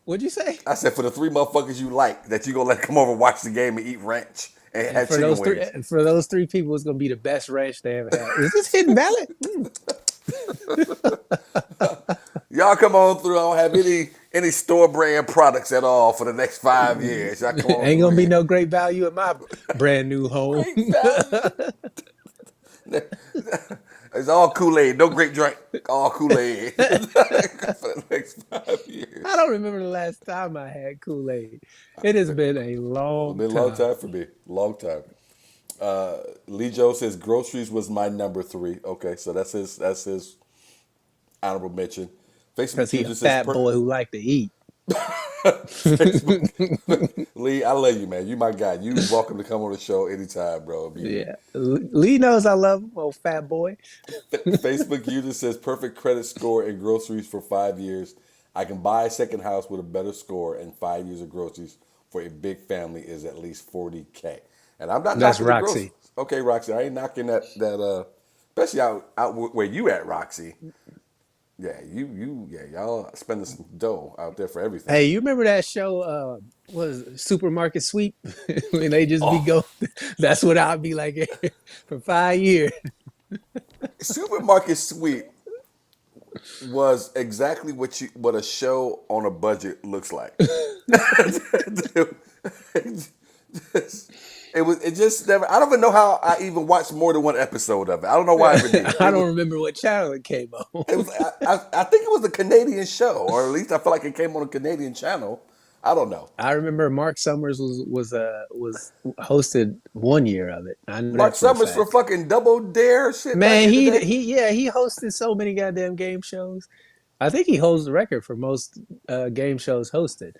What'd you say? I said for the three motherfuckers you like that you gonna let come over and watch the game and eat ranch and And have chicken wings. for those three people, it's gonna be the best ranch they ever had. Is this hidden ballot? Y'all come on through. I don't have any store brand products at all for the next 5 years. Y'all come on Ain't through gonna be here. no great value at my brand new home. Great value. It's all Kool-Aid. No grape drink. All Kool-Aid for the next 5 years. I don't remember the last time I had Kool Aid. It has been a It's long been a long time. time for me. Long time. Lee Joe says groceries was my number three. Okay, so that's his honorable mention. Because Facebook he a user says fat boy who like to eat. Facebook. Lee, I love you, man. You my guy. You welcome to come on the show anytime, bro. Yeah. Lee knows I love him, old fat boy. Facebook user says perfect credit score in groceries for 5 years. I can buy a second house with a better score, and 5 years of groceries for a big family is at least 40K. And I'm not That's knocking the groceries. Roxy. Okay, Roxy, I ain't knocking that especially out where you at, Roxy. Yeah, y'all spending some dough out there for everything. Hey, you remember that show, was it Supermarket Sweep? When they just be Oh, go. That's what I'll be like for 5 years. supermarket sweep was exactly what a show on a budget looks like. It just never. I don't even know how I even watched more than one episode of it. I don't know why I ever did. I don't remember what channel it came on. It was. I think it was a Canadian show, or at least I feel like it came on a Canadian channel. I don't know. I remember Mark Summers was hosted 1 year of it. I know Mark that for a Summers for fact. fucking Double Dare shit back Man, in the he day. he yeah, he hosted so many goddamn game shows. I think he holds the record for most game shows hosted.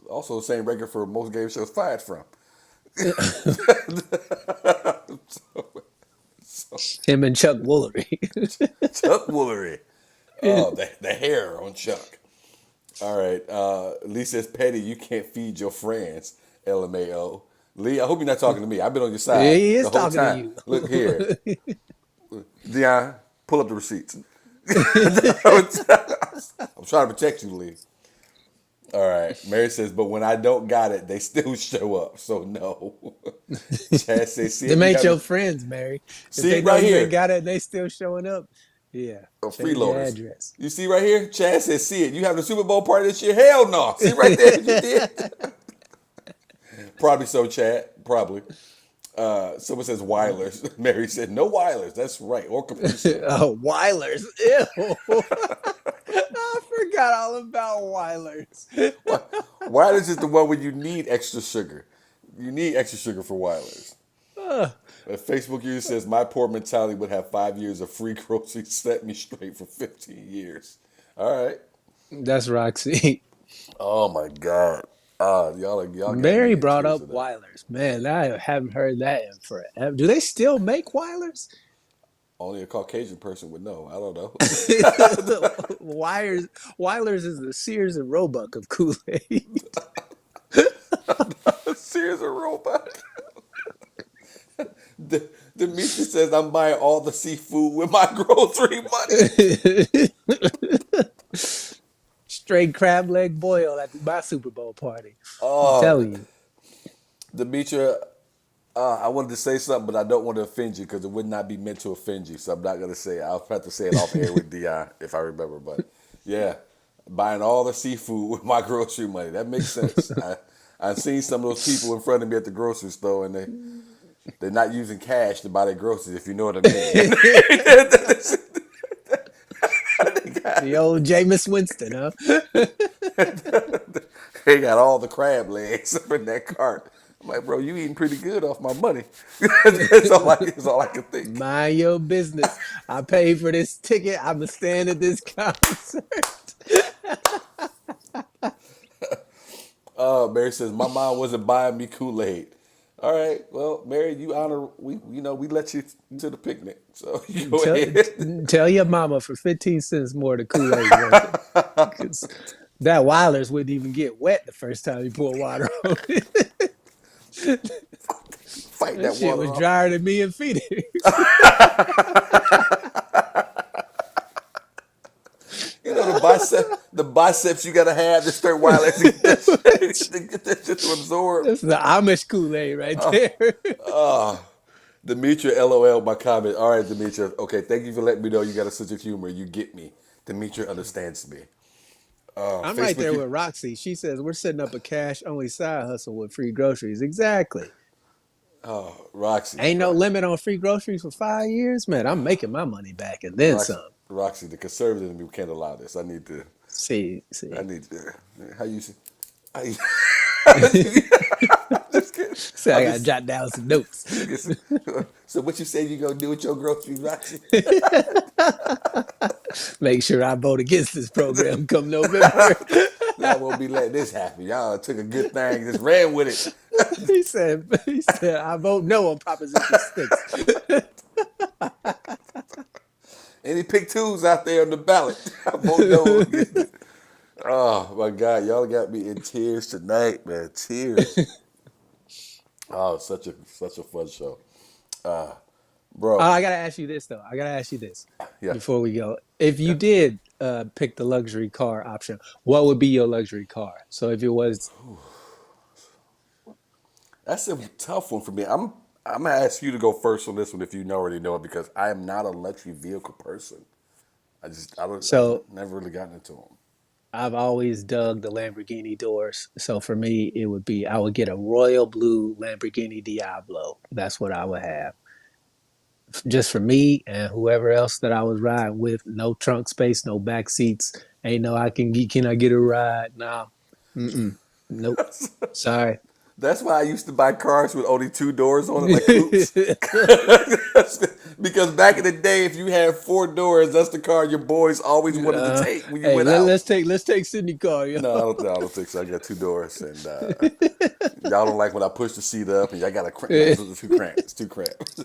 Also, the same record for most game shows fired from. So, Him and Chuck Woolery. Chuck Woolery. Oh, the hair on Chuck. All right. Lee says, Petty, you can't feed your friends. LMAO. Lee, I hope you're not talking to me. I've been on your side He the is whole talking to time. you. Look here. Dion, pull up the receipts. I'm trying to protect you, Lee. All right. Mary says, but when I don't got it, they still show up. So no. Chad says, see Them if you ain't have your the friends, Mary. If see they know right you ain't here. got it, they still showing up. Yeah, change your Freeloaders. address. You see right here? Chad says, see it. You have the Super Bowl party this year? Hell no. See right there? You did. Probably so, Chad. Probably. Someone says Weilers. Mary said, no Weilers. That's right. Or Capri Sun. Oh, Weilers. Ew. I forgot all about Weilers. Weilers is the one where you need extra sugar. You need extra sugar for Weilers. A Facebook user says, my poor mentality would have 5 years of free groceries set me straight for 15 years. All right. That's Roxy. Oh, my God. Y'all got Mary me in brought tears up of that. Weilers. Man, I haven't heard that in forever. Do they still make Weilers? Only a Caucasian person would know. I don't know. Wires, Weilers is the Sears and Roebuck of Kool-Aid. Sears a robot. Demetrius says, I'm buying all the seafood with my grocery money. Straight crab leg boil at my Super Bowl party. I'm Oh, telling you. Demetria, I wanted to say something, but I don't want to offend you because it would not be meant to offend you. So I'm not going to say it. I'll have to say it off air with Dion if I remember. But yeah, buying all the seafood with my grocery money. That makes sense. I've seen some of those people in front of me at the grocery store, and they're not using cash to buy their groceries, if you know what I mean. The old Jameis Winston, huh? They got all the crab legs up in that cart. I'm like, bro, you eating pretty good off my money. That's all I can think. Mind your business. I paid for this ticket. I'ma stand at this concert. Mary says, my mom wasn't buying me Kool-Aid. All right, well, Mary, you honor, we let you to the picnic. So you go Tell, ahead. tell your mama for 15 cents more the Kool-Aid's worth it. 'Cause that Weilers wouldn't even get wet the first time you pour water on it. Fight That that shit water was off. drier than me and Phoenix. You know the biceps you gotta have to start wireless to get that shit, to get that shit to absorb. That's the Amish Kool-Aid right there. Demetria, LOL, my comment. All right, Demetria. Okay, thank you for letting me know you got a sense of humor. You get me. Demetria understands me. I'm right Facebook, there with Roxy. She says we're setting up a cash-only side hustle with free groceries. Exactly. Oh, Roxy, Ain't no limit on free groceries for 5 years, man. I'm making my money back and then Roxy, some. Roxy. The conservative in me can't allow this. See, I see. need to. How you say? How you, I'm just kidding. So I I'm gotta just. jot down some notes. So what you say you gonna do with your groceries, Roxy? Make sure I vote against this program come November. Y'all won't be letting this happen. Y'all took a good thing, just ran with it. He said, I vote no on Proposition 6. Any pick twos out there on the ballot? I vote no against it. Oh my God, y'all got me in tears tonight, man. Tears. Oh, such a fun show, bro. I gotta ask you this though. I gotta ask you this Yeah, before we go. If you yeah. did pick the luxury car option, what would be your luxury car? So if it was, That's a tough one for me. I'm gonna ask you to go first on this one if you already know it because I am not a luxury vehicle person. I've so never really gotten into them. I've always dug the Lamborghini doors. So for me, it would be I would get a royal blue Lamborghini Diablo. That's what I would have. Just for me and whoever else that I was riding with. No trunk space, no back seats. Ain't no can I get a ride? Nah, nope. Sorry. That's why I used to buy cars with only two doors on it, like coupes. Because back in the day, if you had four doors, that's the car your boys always wanted to take when you Hey, went out. let's take Sydney car, yo. No, I don't think so. I got two doors, and y'all don't like when I push the seat up, and y'all got to cramp. No, it's too cramped. It's too cramped.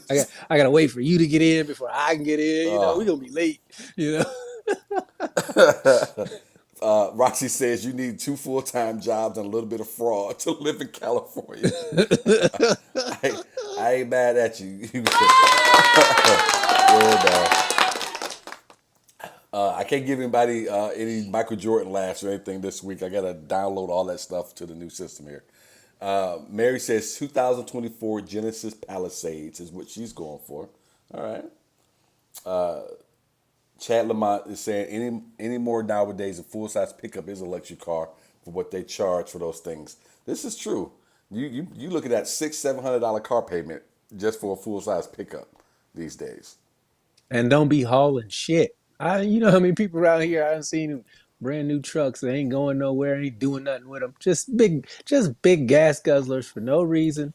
I gotta wait for you to get in before I can get in. You know, we Oh, gonna be late. You know, Roxy says you need two full-time jobs and a little bit of fraud to live in California. I, I ain't mad at you. Yeah, I can't give anybody any Michael Jordan laughs or anything this week. I got to download all that stuff to the new system here. Mary says 2024 Genesis Palisades is what she's going for. All right. Chad Lamont is saying any more nowadays a full size pickup is a luxury car for what they charge for those things. This is true. You look at that $600-700 car payment just for a full size pickup these days. and don't be hauling shit. You know how many people around here I've seen brand new trucks. They ain't going nowhere, ain't doing nothing with them. Just big gas guzzlers for no reason.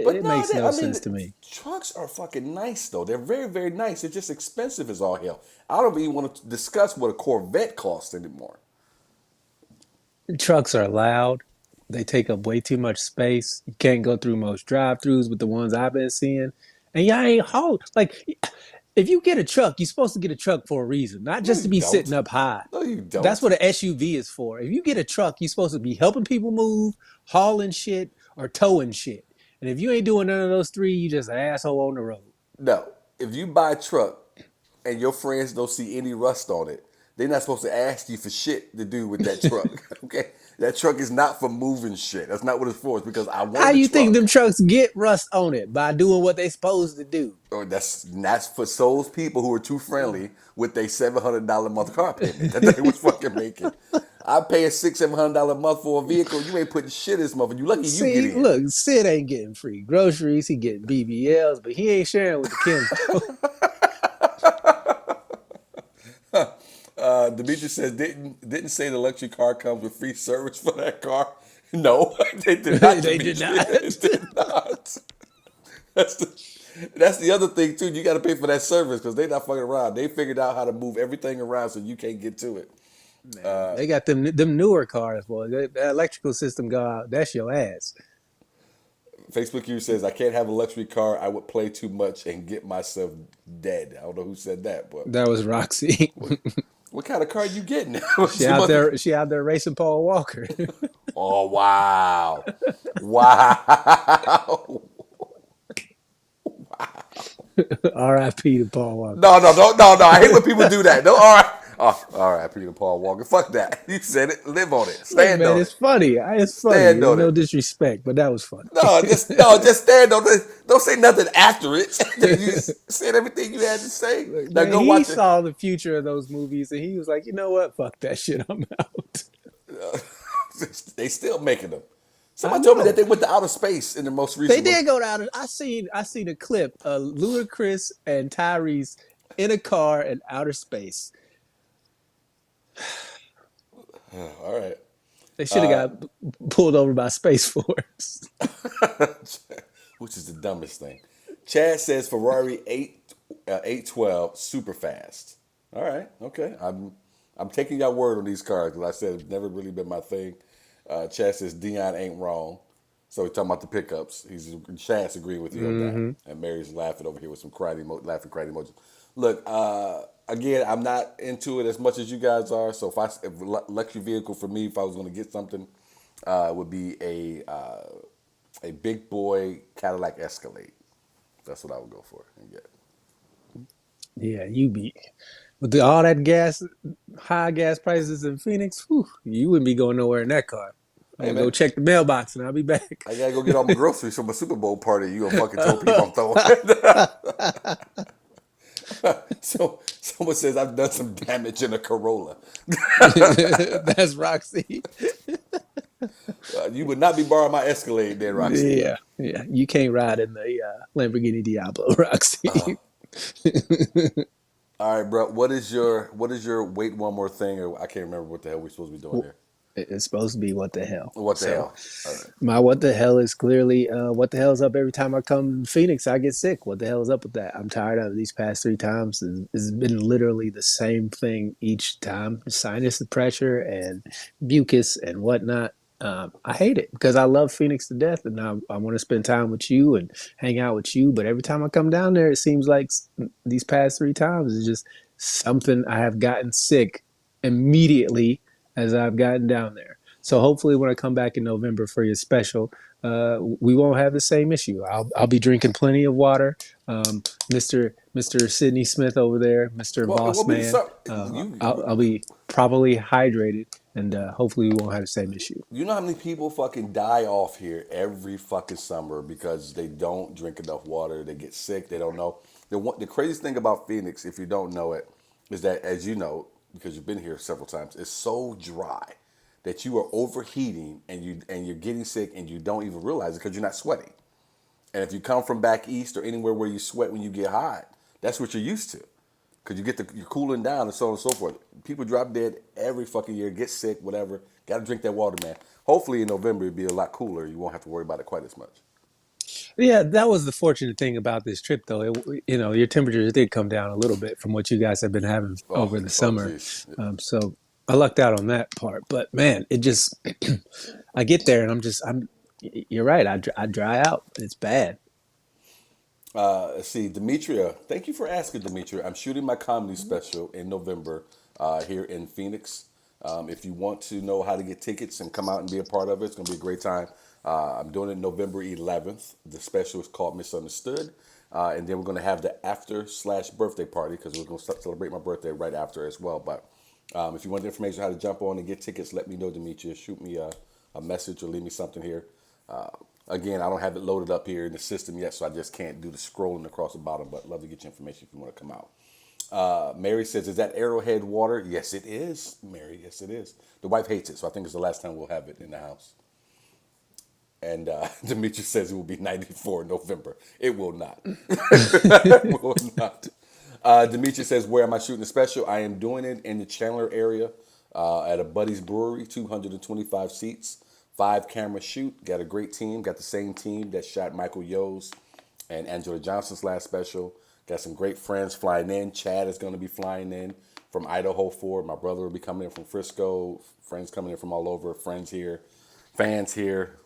But It no, makes no I mean sense to me. trucks are fucking nice though. They're very very nice. They're just expensive as all hell. I don't even want to discuss what a Corvette costs anymore. Trucks are loud. They take up way too much space. You can't go through most drive-throughs with the ones I've been seeing. And y'all ain't haul like if you get a truck, you're supposed to get a truck for a reason, not No, just to you be sitting don't. up high. No, you That's don't. what an SUV is for. If you get a truck, you're supposed to be helping people move, hauling shit, or towing shit. And if you ain't doing none of those three, you just an asshole on the road. No, if you buy a truck and your friends don't see any rust on it, they're not supposed to ask you for shit to do with that truck. Okay, that truck is not for moving shit. That's not what it's for. It's because I How wanted the you think them truck. trucks get rust on it? By doing what they supposed to do. Or that's for those people who are too friendly with their $700 a month car payment that they was fucking making. I pay a $600-700 a month for a vehicle. You ain't putting shit in this motherfucker. You lucky you get See, in. look, Sid ain't getting free groceries. He getting BBLs, but he ain't sharing with the Kims. Demetrius says didn't say the luxury car comes with free service for that car. No, they did not, They did Demetrius. not. It did not. That's the that's the other thing too. You got to pay for that service because they not fucking around. They figured out how to move everything around so you can't get to it. Man, they got them newer cars, boy. That electrical system go out. That's your ass. Facebook user says I can't have a luxury car. I would play too much and get myself dead. I don't know who said that, but That was Roxy. what kind of car you getting? she out there. She out there racing Paul Walker. Oh wow, wow. R.I.P. to Paul Walker. No. I hate when people do that. No, all right. Oh, all right, Peter Paul Walker. Fuck that. You said it. Live on it. Look, Stand man, on it's it. funny. It's funny. Stand It's on no it. disrespect, but that was funny. Just stand on it. Don't say nothing after it. You just said everything you had to say. Look, Now man, go he watch it. saw the future of those movies, and he was like, you know what? Fuck that shit. I'm out. They still making them. I Somebody told me that know. they went to outer space in the most They recent one. did go down. I seen a clip of Ludacris and Tyrese in a car in outer space. All right. They should have got pulled over by Space Force. Which is the dumbest thing. Chad says Ferrari 812 super fast. All right, okay. I'm taking your word on these cars because I said it's never really been my thing. Chad says Dion ain't wrong. So he's talking about the pickups. Chad's agreeing with you on that, Mm-hmm. and Mary's laughing over here with some laughing crying emojis. Look, again, I'm not into it as much as you guys are. So if luxury vehicle for me, if I was going to get something, it would be a big boy Cadillac Escalade. That's what I would go for and get. Yeah, you be with all that gas, high gas prices in Phoenix. Whew, you wouldn't be going nowhere in that car. I'm Hey gonna go man, check the mailbox and I'll be back. I gotta go get all my groceries from a Super Bowl party. You gonna fucking tell people I'm throwing? So someone says I've done some damage in a Corolla. That's Roxy. You would not be borrowing my Escalade, then, Roxy. Yeah, yeah. You can't ride in the Lamborghini Diablo, Roxy. All right, bro. What is your wait one more thing? Or I can't remember what the hell we're supposed to be doing here. It's supposed to be what the hell. What the So hell? All right. my what the hell is clearly what the hell is up every time I come to Phoenix. I get sick. What the hell is up with that? I'm tired of it. These past three times. It's been literally the same thing each time: sinus pressure and mucus and whatnot. I hate it because I love Phoenix to death, and I want to spend time with you and hang out with you. But every time I come down there, it seems like these past three times is just something I have gotten sick immediately as I've gotten down there. So hopefully, when I come back in November for your special, we won't have the same issue. I'll be drinking plenty of water. Mister Sidney Smith over there, Mister Well, it Boss won't be the Man. summer. You I'll be properly hydrated, and hopefully, we won't have the same issue. you know how many people fucking die off here every fucking summer because they don't drink enough water. They get sick. They don't know. The craziest thing about Phoenix, if you don't know it, is that as you know because you've been here several times, it's so dry that you are overheating and you're getting sick and you don't even realize it because you're not sweating. And if you come from back east or anywhere where you sweat when you get hot, that's what you're used to. Because you're cooling down and so on and so forth. People drop dead every fucking year, get sick, whatever. Got to drink that water, man. Hopefully in November it'll be a lot cooler. You won't have to worry about it quite as much. Yeah, that was the fortunate thing about this trip, though. Your temperatures did come down a little bit from what you guys have been having Oh, over the oh, summer. jeez. So I lucked out on that part. But man, it just I get there and I'm. You're right. I dry out. It's bad. Let's see, Demetria. Thank you for asking, Demetria. I'm shooting my comedy special in November here in Phoenix. If you want to know how to get tickets and come out and be a part of it, it's going to be a great time. I'm doing it November 11th. The special is called Misunderstood. And then we're going to have the after/birthday party because we're going to celebrate my birthday right after as well. But if you want the information on how to jump on and get tickets, let me know, Demetria. Shoot me a message or leave me something here. Again, I don't have it loaded up here in the system yet, so I just can't do the scrolling across the bottom, but love to get your information if you want to come out. Mary says, is that Arrowhead water? Yes, it is, Mary. Yes, it is. The wife hates it, so I think it's the last time we'll have it in the house. And Demetrius says it will be 94 in November. It will not. It will not. Demetrius says, where am I shooting the special? I am doing it in the Chandler area at a Buddy's Brewery, 225 seats. 5 camera shoot. Got a great team. Got the same team that shot Michael Yo's and Angela Johnson's last special. Got some great friends flying in. Chad is going to be flying in from Idaho for it. My brother will be coming in from Frisco. Friends coming in from all over. Friends here. Fans here.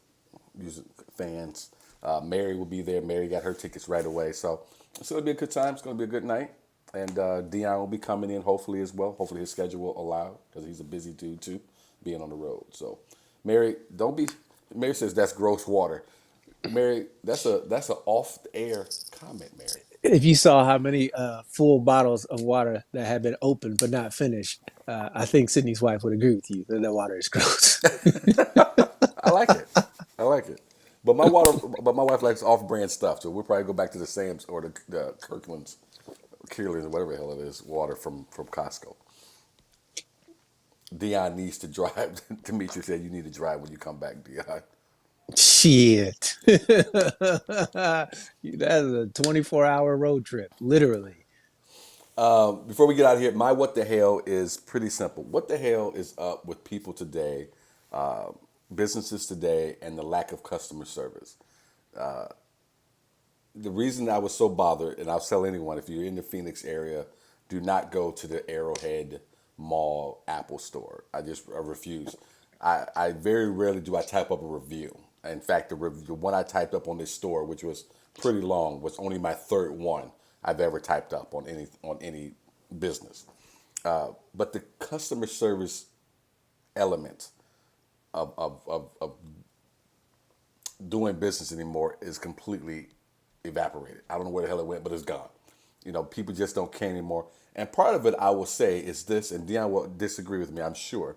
Fans. Mary will be there. Mary got her tickets right away. So it's going to be a good time. It's going to be a good night. And Dion will be coming in hopefully as well. Hopefully his schedule will allow because he's a busy dude too, being on the road. So Mary, don't be. Mary says that's gross water. Mary, that's a off air comment, Mary. If you saw how many full bottles of water that had been opened but not finished, I think Sydney's wife would agree with you that the water is gross. I like it. I like it. But my wife likes off-brand stuff, so we'll probably go back to the Sam's or the Kirkland's, Kearley's, or whatever the hell it is, water from Costco. Dion needs to drive. Demetri said you need to drive when you come back, Dion. Shit. That's a 24-hour road trip, literally. Before we get out of here, my what the hell is pretty simple. What the hell is up with people today, uh, businesses today, and the lack of customer service? The reason I was so bothered, and I'll tell anyone if you're in the Phoenix area, do not go to the Arrowhead Mall Apple Store. I refuse. I very rarely do I type up a review. In fact, the one I typed up on this store, which was pretty long, was only my third one I've ever typed up on any business. But the customer service element of doing business anymore is completely evaporated. I don't know where the hell it went, but it's gone. People just don't care anymore. And part of it, I will say, is this, and Dion will disagree with me, I'm sure,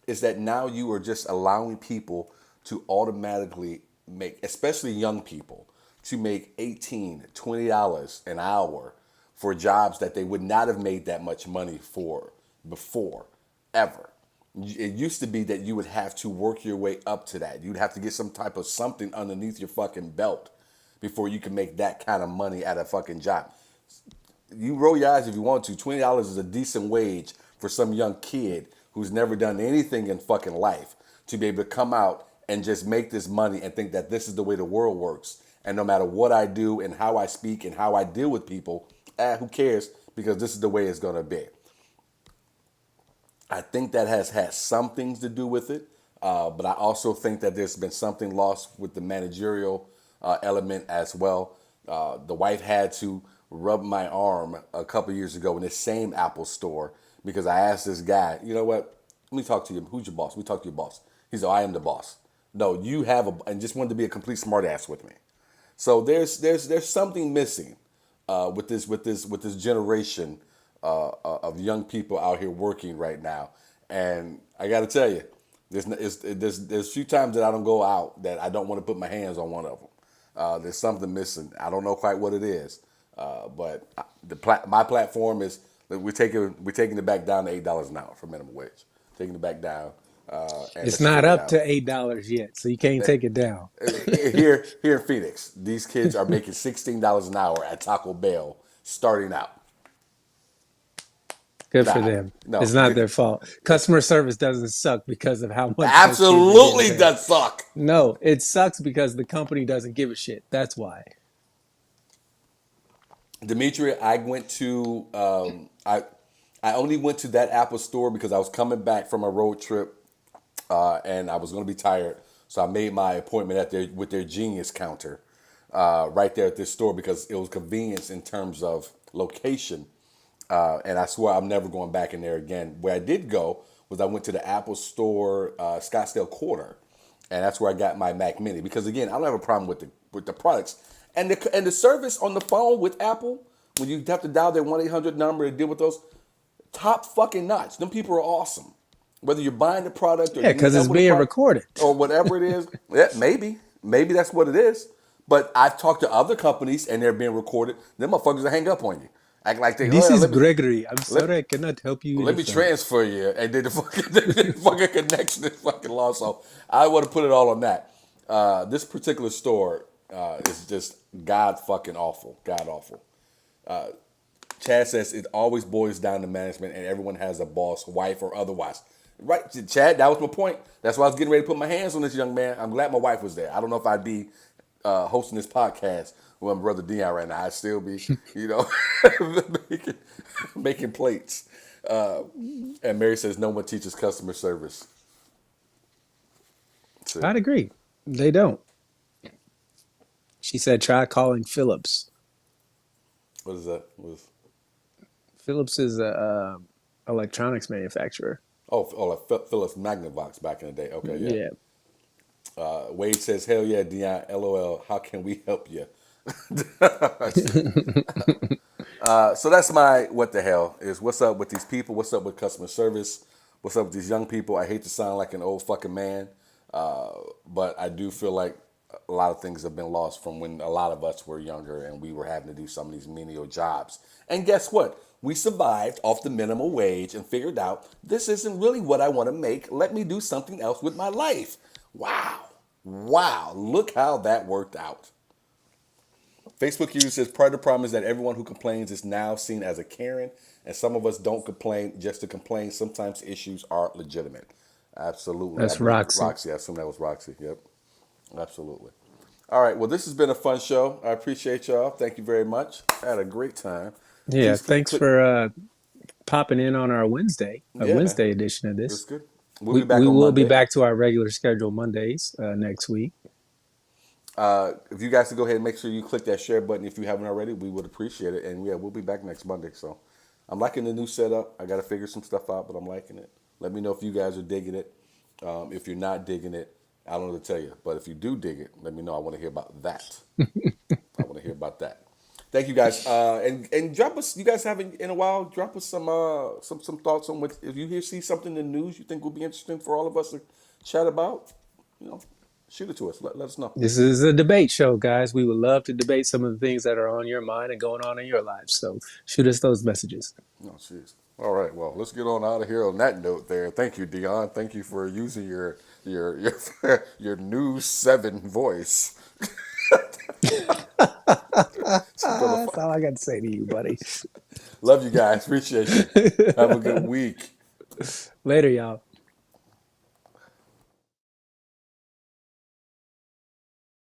is that now you are just allowing people to automatically make, especially young people, to make $18, $20 an hour for jobs that they would not have made that much money for before, ever. It used to be that you would have to work your way up to that. You'd have to get some type of something underneath your fucking belt before you can make that kind of money at a fucking job. You roll your eyes if you want to. $20 is a decent wage for some young kid who's never done anything in fucking life to be able to come out and just make this money and think that this is the way the world works. And no matter what I do and how I speak and how I deal with people, who cares? Because this is the way it's going to be. I think that has had some things to do with it, but I also think that there's been something lost with the managerial element as well. The wife had to rub my arm a couple years ago in this same Apple store because I asked this guy, you know what? Let me talk to you. Who's your boss? Let me talk to your boss. He said, I am the boss. No, you have and just wanted to be a complete smartass with me. So there's something missing with this generation of young people out here working right now. And I got to tell you, there's few times that I don't go out that I don't want to put my hands on one of them. There's something missing. I don't know quite what it is, but my platform is that we're taking it back down to $8 an hour for minimum wage. Taking it back down, and It's let's not figure it up out. to $8 yet, so you can't take it down. Here in Phoenix, these kids are making $16 an hour at Taco Bell starting out. Good for Nah, them. no, It's not their fault. Customer service doesn't suck because of how much those kids are getting absolutely paid. does suck. No, it sucks because the company doesn't give a shit. That's why. Dimitri, I only went to that Apple store because I was coming back from a road trip, and I was going to be tired, so I made my appointment with their Genius counter, right there at this store because it was convenience in terms of location. And I swear I'm never going back in there again. Where I did go was I went to the Apple Store, Scottsdale Quarter, and that's where I got my Mac Mini. Because again, I don't have a problem with the products and the service on the phone with Apple when you have to dial their 1-800 number to deal with those, top fucking notch. Them people are awesome. Whether you're buying the product or Yeah, you need because help it's with the being product recorded. or whatever it is, yeah, maybe that's what it is. But I've talked to other companies and they're being recorded. Them motherfuckers will hang up on you, act like they, This oh, is let me Gregory. I'm let sorry I cannot help you let any me further. transfer you, and then the fucking connection is fucking lost. So I want to put it all on that. This particular store is just god fucking awful, god awful. Chad says it always boils down to management, and everyone has a boss, wife or otherwise. Right, Chad. That was my point. That's why I was getting ready to put my hands on this young man. I'm glad my wife was there. I don't know if I'd be hosting this podcast with my brother Dion right now. I'd still be, making, making plates. And Mary says no one teaches customer service. See, I'd agree. They don't. She said, try calling Philips. what is that? What is, Philips is a electronics manufacturer. like Phyllis Magnavox back in the day. Okay, yeah. Yeah. Wade says, hell yeah, Dion. LOL. How can we help you? So that's my what the hell is. What's up with these people? What's up with customer service? What's up with these young people? I hate to sound like an old fucking man, but I do feel like a lot of things have been lost from when a lot of us were younger and we were having to do some of these menial jobs. And guess what? We survived off the minimum wage and figured out this isn't really what I want to make. Let me do something else with my life. Wow. Wow, look how that worked out. Facebook user says part of the problem is that everyone who complains is now seen as a Karen, and some of us don't complain just to complain. Sometimes issues are legitimate. Absolutely. I That's believe Roxy. Roxy. I assume that was Roxy. Yep. Absolutely. All right. Well, this has been a fun show. I appreciate y'all. Thank you very much. I had a great time. Yeah, Please thanks click. for popping in on our Yeah, man. Wednesday edition of It was this. good. We'll be We back on will be Monday. back to our regular schedule Mondays next week. If you guys could go ahead and make sure you click that share button if you haven't already, we would appreciate it. And yeah, we'll be back next Monday. So I'm liking the new setup. I got to figure some stuff out, but I'm liking it. Let me know if you guys are digging it. If you're not digging it, I don't know what to tell you. But if you do dig it, let me know. I want to hear about that. I want to hear about that. Thank you guys. And drop us. You guys haven't in a while. Drop us some thoughts on what if you see something in the news you think will be interesting for all of us to chat about. You know, shoot it to us. Let us know. This is a debate show, guys. We would love to debate some of the things that are on your mind and going on in your lives. So shoot us those messages. Oh, jeez. All right. Well, let's get on out of here on that note. There. Thank you, Dion. Thank you for using your new 7 voice. That's all I got to say to you, buddy. Love you guys. Appreciate you. Have a good week. Later, y'all.